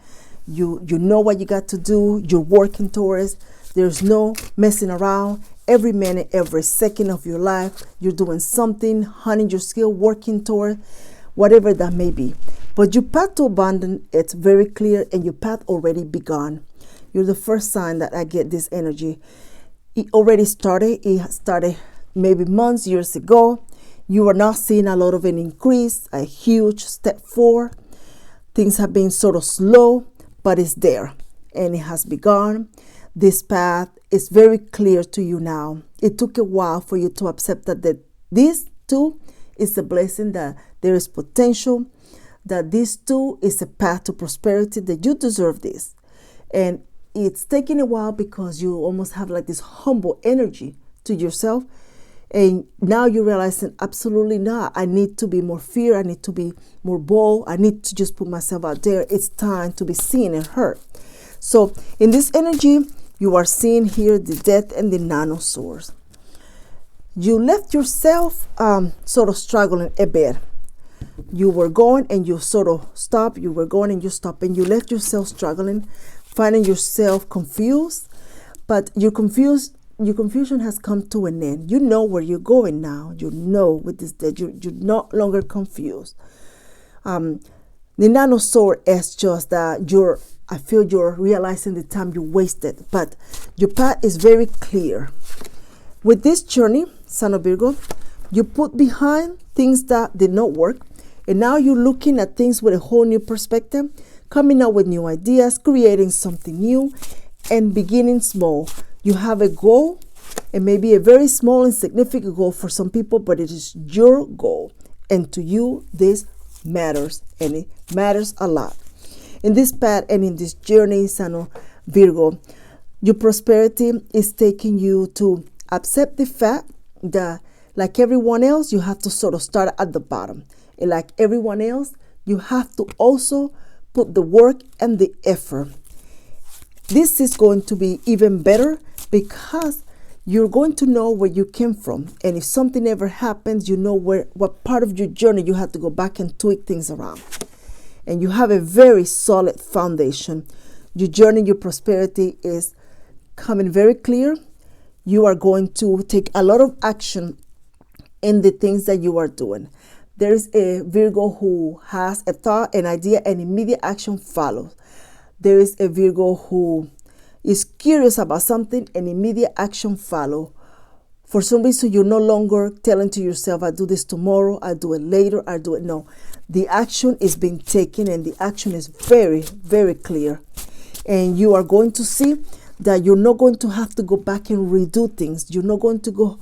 You know what you got to do. You're working towards. There's no messing around. Every minute, every second of your life, you're doing something, honing your skill, working toward whatever that may be. But your path to abundance, it's very clear, and your path already begun. You're the first sign that I get this energy. It already started. It started maybe months, years ago. You are not seeing a lot of an increase, a huge step forward. Things have been sort of slow, but it's there and it has begun. This path is very clear to you now. It took a while for you to accept that this too is a blessing, that there is potential, that this too is a path to prosperity, that you deserve this. And it's taking a while because you almost have like this humble energy to yourself. And now you're realizing, absolutely not. I need to be more fear. I need to be more bold. I need to just put myself out there. It's time to be seen and heard. So in this energy, you are seeing here the Death and the Nine of Swords. You left yourself sort of struggling a bit. You were going and you sort of stopped. You were going and you stopped. And you left yourself struggling, finding yourself confused. But your confusion has come to an end. You know where you're going now. You know with this death, you're no longer confused. The Nine of Swords is just that I feel you're realizing the time you wasted, but your path is very clear. With this journey, Son of Virgo, you put behind things that did not work, and now you're looking at things with a whole new perspective, coming up with new ideas, creating something new, and beginning small. You have a goal, and maybe a very small, insignificant goal for some people, but it is your goal. And to you, this matters, and it matters a lot. In this path and in this journey, Son of Virgo, your prosperity is taking you to accept the fact that, like everyone else, you have to sort of start at the bottom. And like everyone else, you have to also put the work and the effort. This is going to be even better because you're going to know where you came from. And if something ever happens, you know what part of your journey you have to go back and tweak things around. And you have a very solid foundation. Your journey, your prosperity is coming very clear. You are going to take a lot of action in the things that you are doing. There is a Virgo who has a thought, an idea, and immediate action follows. There is a Virgo who is curious about something and immediate action follow. For some reason, you're no longer telling to yourself, I do this tomorrow, I do it later, I do it. No, the action is being taken and the action is very, very clear. And you are going to see that you're not going to have to go back and redo things. You're not going to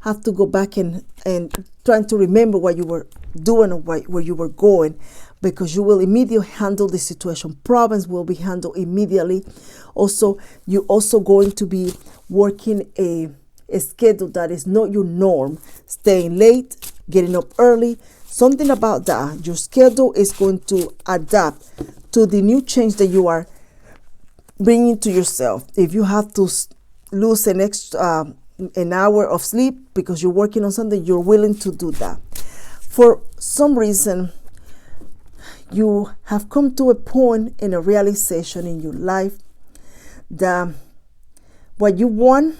have to go back and trying to remember what you were doing or where you were going, because you will immediately handle the situation. Problems will be handled immediately. Also, you're also going to be working a schedule that is not your norm, staying late, getting up early, something about that. Your schedule is going to adapt to the new change that you are bringing to yourself. If you have to lose an extra an hour of sleep because you're working on something, you're willing to do that. For some reason, you have come to a point in a realization in your life that what you want,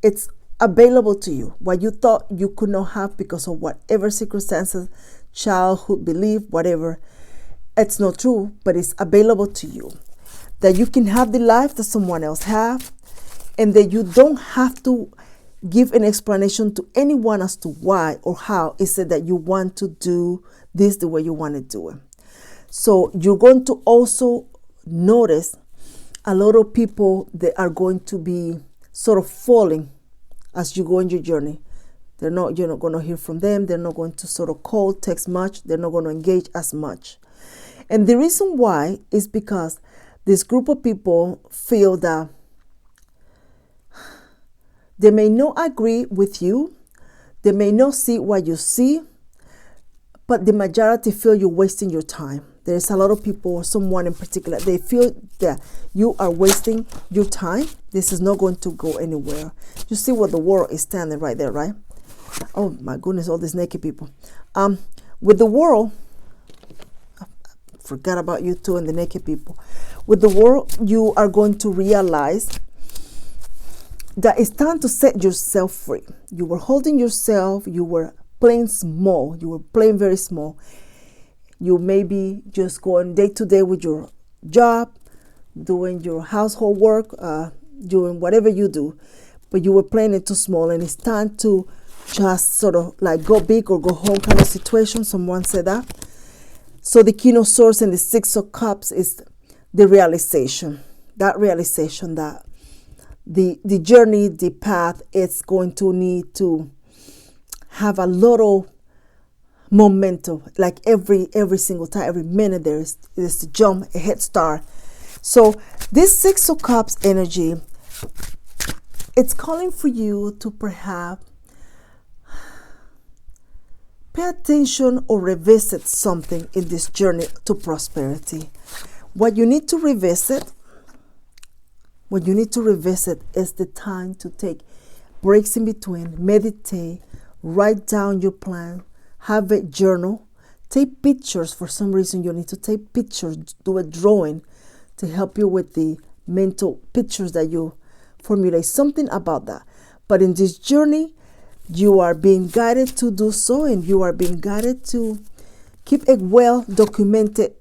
it's available to you. What you thought you could not have because of whatever circumstances, childhood belief, whatever, it's not true, but it's available to you. That you can have the life that someone else have, and that you don't have to give an explanation to anyone as to why or how is it that you want to do this the way you want to do it. So you're going to also notice a lot of people that are going to be sort of falling as you go on your journey. You're not going to hear from them. They're not going to sort of call, text much. They're not going to engage as much. And the reason why is because this group of people feel that they may not agree with you. They may not see what you see, but the majority feel you're wasting your time. There's a lot of people, or someone in particular, they feel that you are wasting your time. This is not going to go anywhere. You see what the world is standing right there, right? Oh my goodness, all these naked people. With the world, I forgot about you too and the naked people. With the world, you are going to realize that it's time to set yourself free. You were holding yourself, you were playing small, you were playing very small. You may be just going day to day with your job, doing your household work, doing whatever you do, but you were playing it too small, and it's time to just sort of like go big or go home kind of situation. Someone said that. So the King of Swords and the Six of Cups is the realization, that the journey, the path, it's going to need to have a lot of momentum, like every single time, every minute there's a jump, a head start. So this Six of Cups energy, it's calling for you to perhaps pay attention or revisit something in this journey to prosperity. What you need to revisit is the time to take breaks in between, meditate, write down your plan, have a journal, take pictures. For some reason, you need to take pictures, do a drawing to help you with the mental pictures that you formulate, something about that. But in this journey, you are being guided to do so, and you are being guided to keep a well-documented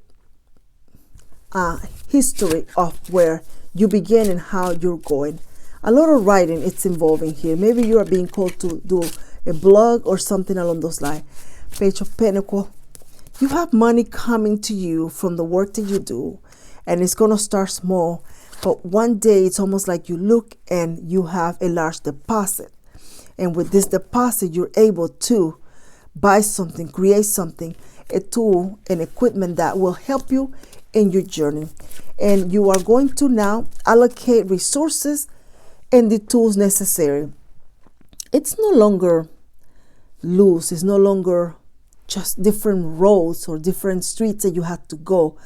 history of where you begin and how you're going. A lot of writing it's involving here. Maybe you are being called to do a blog or something along those lines. Page of Pentacles. You have money coming to you from the work that you do, and it's going to start small, but one day it's almost like you look and you have a large deposit. And with this deposit, you're able to buy something, create something, a tool, an equipment that will help you in your journey. And you are going to now allocate resources and the tools necessary. It's no longer loose. It's no longer just different roads or different streets that you have to go.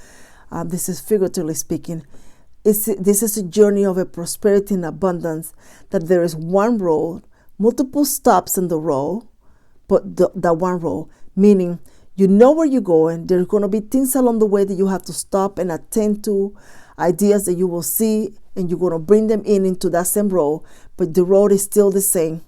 This is figuratively speaking. This is a journey of a prosperity and abundance, that there is one road, multiple stops in the road, but that one road, meaning you know where you're going. There's going to be things along the way that you have to stop and attend to, ideas that you will see, and you're going to bring them into that same road, but the road is still the same.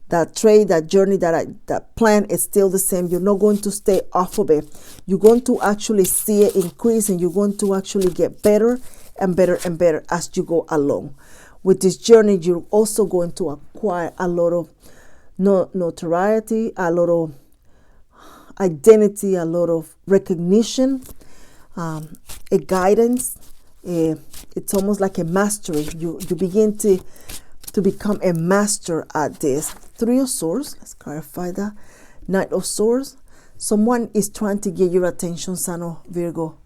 That trade, that journey, that plan is still the same. You're not going to stay off of it. You're going to actually see it increase, and you're going to actually get better and better and better as you go along. With this journey, you're also going to acquire a lot of notoriety, a lot of identity, a lot of recognition, a guidance It's almost like a mastery. You begin to become a master at this. Three of Swords. Let's clarify that. Knight of Swords. Someone is trying to get your attention, Son of Virgo.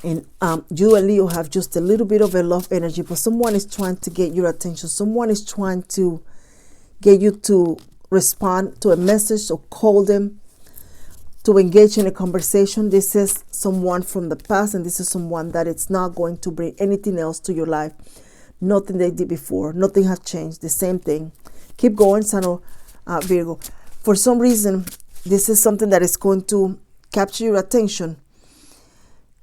And you and Leo have just a little bit of a love energy, but someone is trying to get your attention. Someone is trying to get you to respond to a message or call them, to engage in a conversation. This is someone from the past, and this is someone that it's not going to bring anything else to your life. Nothing they did before. Nothing has changed. The same thing. Keep going, Son of Virgo. For some reason, this is something that is going to capture your attention,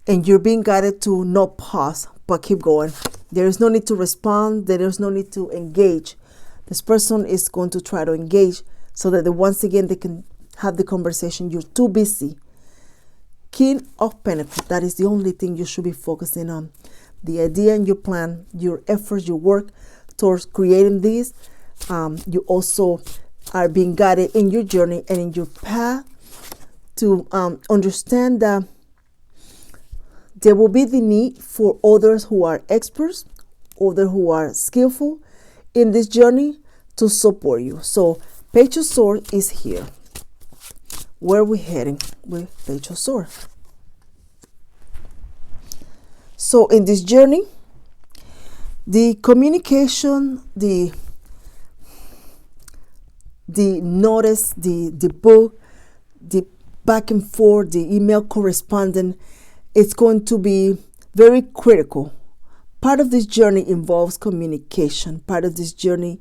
and you're being guided to not pause, but keep going. There is no need to respond. There is no need to engage. This person is going to try to engage so that once again they can have the conversation. You're too busy. King of Pentacles. That is the only thing you should be focusing on. The idea and your plan, your efforts, your work towards creating this. You also are being guided in your journey and in your path to understand that there will be the need for others who are experts, others who are skillful in this journey to support you. So Page of Swords is here. Where are we heading with Page of Swords? So in this journey, the communication, the notice, the book, the back and forth, the email correspondence, it's going to be very critical. Part of this journey involves communication. Part of this journey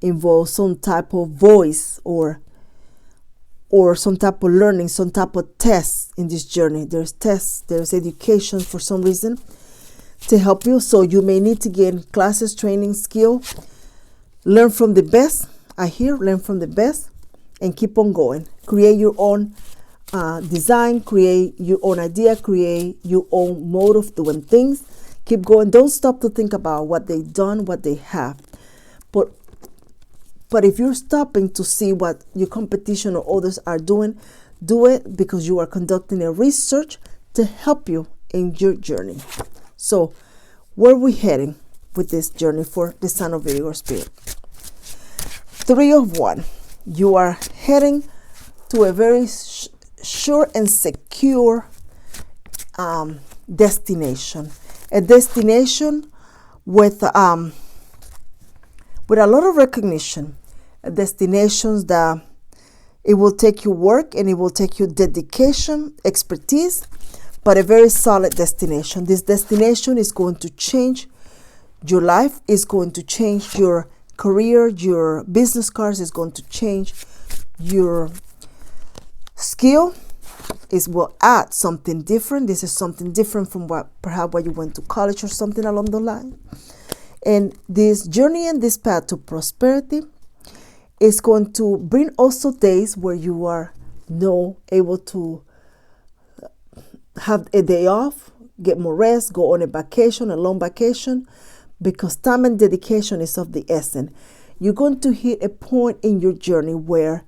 involves some type of voice or some type of learning, some type of tests in this journey. There's tests, there's education for some reason to help you. So you may need to gain classes, training, skill, learn from the best. Learn from the best and keep on going. Create your own design, create your own idea, create your own mode of doing things. Keep going. Don't stop to think about what they've done, what they have. But if you're stopping to see what your competition or others are doing, do it because you are conducting a research to help you in your journey. So where are we heading with this journey for the Son of Virgo Spirit? Three of Wands. You are heading to a very sure and secure destination. A destination with a lot of recognition. A destination that it will take you work and it will take you dedication, expertise, but a very solid destination. This destination is going to change your life, is going to change your career, your business cards, is going to change your skill. It will add something different. This is something different from what you went to college or something along the line. And this journey and this path to prosperity is going to bring also days where you are able to have a day off, get more rest, go on a vacation, a long vacation, because time and dedication is of the essence. You're going to hit a point in your journey where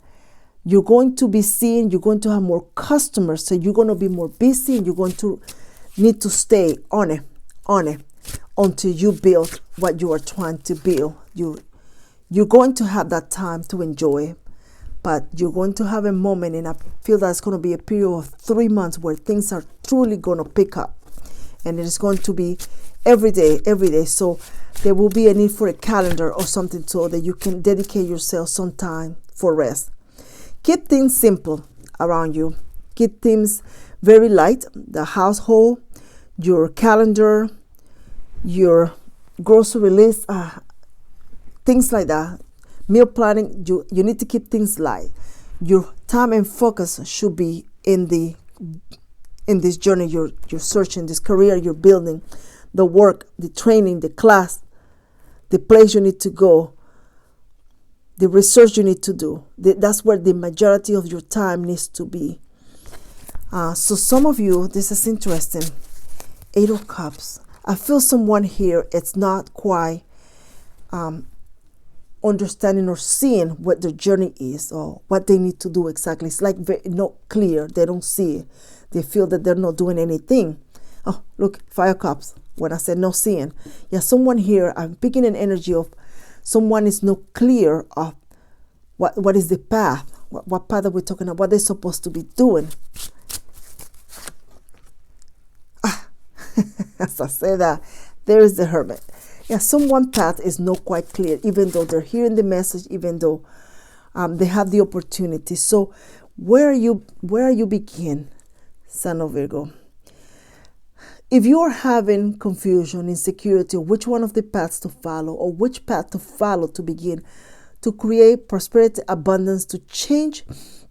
you're going to be seen, you're going to have more customers, so you're going to be more busy and you're going to need to stay on it until you build what you are trying to build. You're going to have that time to enjoy it, but you're going to have a moment, and I feel that's going to be a period of 3 months where things are truly going to pick up, and it is going to be every day. So there will be a need for a calendar or something so that you can dedicate yourself some time for rest. Keep things simple around you. Keep things very light. The household, your calendar, your grocery list, things like that. Meal planning, you need to keep things light. Your time and focus should be in this journey you're searching, this career you're building, the work, the training, the class, the place you need to go, the research you need to do. That's where the majority of your time needs to be. So some of you, this is interesting. 8 of Cups. I feel someone here, it's not quite understanding or seeing what their journey is or what they need to do exactly. It's like very not clear. They don't see it. They feel that they're not doing anything. Oh, look, Fire Cups. When I said no seeing. Yeah, someone here, I'm picking an energy of someone is not clear of what is the path. What path are we talking about? What they're supposed to be doing. As I say that, there is the Hermit. Yeah, someone path is not quite clear, even though they're hearing the message, even though they have the opportunity. So where are you begin, Son of Virgo? If you're having confusion, insecurity, which one of the paths to follow or which path to follow to begin to create prosperity, abundance, to change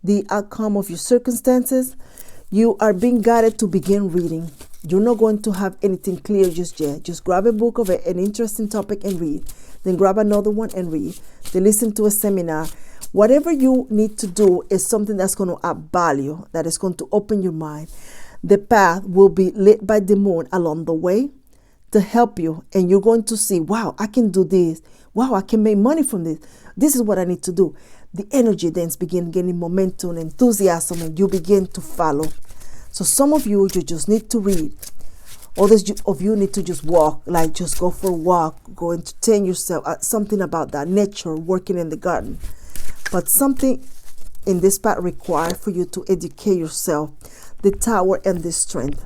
the outcome of your circumstances, you are being guided to begin reading. You're not going to have anything clear just yet. Just grab a book of an interesting topic and read. Then grab another one and read. Then listen to a seminar. Whatever you need to do is something that's going to add value, that is going to open your mind. The path will be lit by the moon along the way to help you. And you're going to see, wow, I can do this. Wow, I can make money from this. This is what I need to do. The energy then begin gaining momentum, enthusiasm, and you begin to follow. So some of you just need to read. Others of you need to just walk, like just go for a walk, go entertain yourself, something about that, nature, working in the garden. But something in this part required for you to educate yourself. The Tower and the Strength.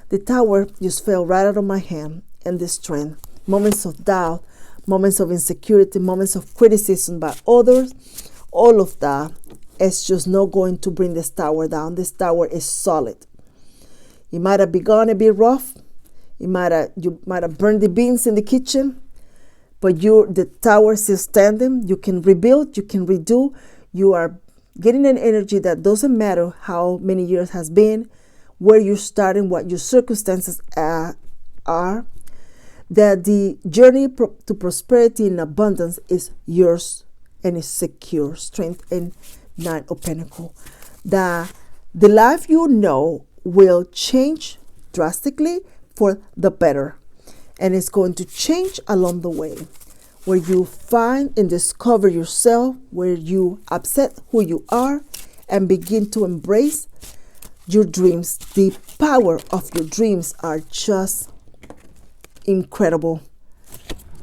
The Tower just fell right out of my hand, and the Strength. Moments of doubt, moments of insecurity, moments of criticism by others, all of that is just not going to bring this tower down. This tower is solid. It might have begun a bit rough. You might have burned the beans in the kitchen, but the tower is still standing. You can rebuild, you can redo. You are getting an energy that doesn't matter how many years has been, where you're starting, what your circumstances are, that the journey to prosperity and abundance is yours and is secure. Strength and Nine of Pentacles. The life you know will change drastically for the better, and it's going to change along the way, where you find and discover yourself, where you accept who you are and begin to embrace your dreams. The power of your dreams are just incredible.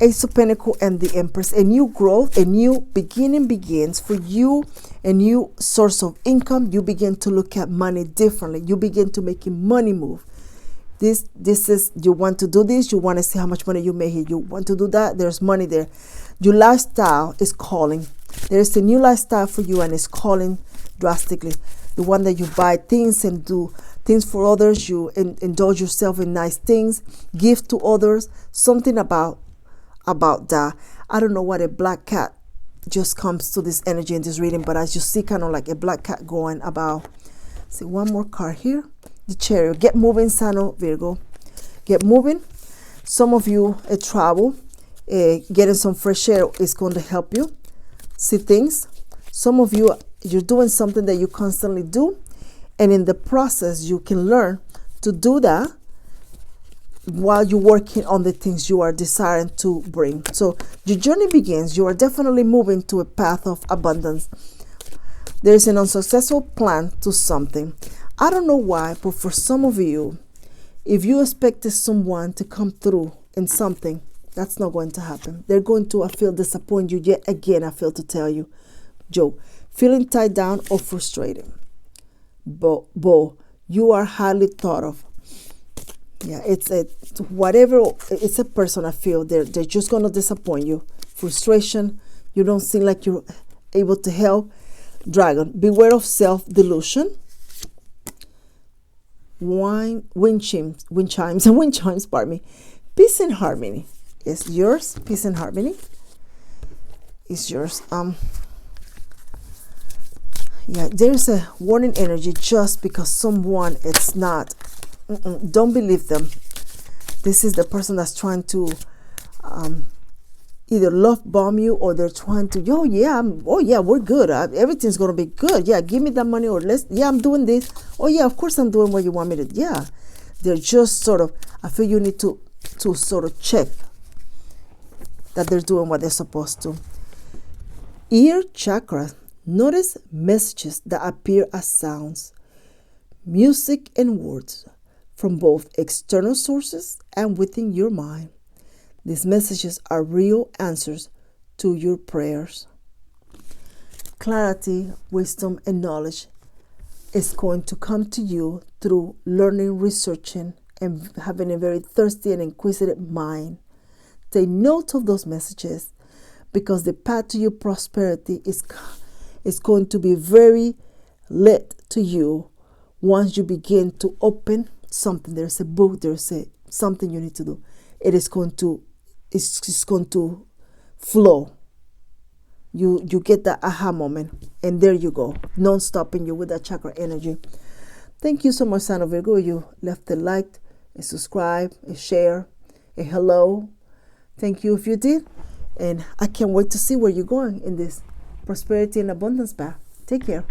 Ace of Pentacles and the Empress. A new growth, a new beginning begins for you, a new source of income. You begin to look at money differently. You begin to make money move. This is, you want to do this, you want to see how much money you make here. You want to do that, there's money there. Your lifestyle is calling. There's a new lifestyle for you, and it's calling drastically. The one that you buy things and do things for others, you indulge yourself in nice things, give to others, something about that. I don't know what a black cat just comes to this energy in this reading, but I just see kind of like a black cat going about. See, one more card here. The Chariot. Get moving, Son of Virgo. Get moving. Some of you travel. Getting some fresh air is going to help you see things. Some of you, you're doing something that you constantly do, and in the process you can learn to do that while you're working on the things you are desiring to bring. So your journey begins. You are definitely moving to a path of abundance. There's an unsuccessful plan to something. I don't know why, but for some of you, if you expected someone to come through in something, that's not going to happen. They're going to, I feel, disappoint you yet again. I feel to tell you, Joe, feeling tied down or frustrated. Bo, you are highly thought of. Yeah, it's a person. I feel they're just going to disappoint you. Frustration. You don't seem like you're able to help. Dragon, beware of self-delusion. Wind chimes, pardon me. Peace and harmony is yours. Peace and harmony is yours. Yeah, there's a warning energy just because someone it's not. Don't believe them. This is the person that's trying to either love bomb you, or they're trying to, we're good. Everything's gonna be good. Yeah, give me that money, or I'm doing this. Oh yeah, of course I'm doing what you want me to. Yeah, they're just sort of. I feel you need to sort of check that they're doing what they're supposed to. Ear chakra. Notice messages that appear as sounds. music and words from both external sources and within your mind. These messages are real answers to your prayers. Clarity, wisdom, and knowledge is going to come to you through learning, researching, and having a very thirsty and inquisitive mind. Take note of those messages, because the path to your prosperity is going to be very lit to you once you begin to open something. There's a book, there's something you need to do. It's going to flow. You get that aha moment, and there you go, non-stopping you with that chakra energy. Thank you so much, sign of Virgo. You left a like, a subscribe, a share, a hello. Thank you if you did. And I can't wait to see where you're going in this prosperity and abundance path. Take care.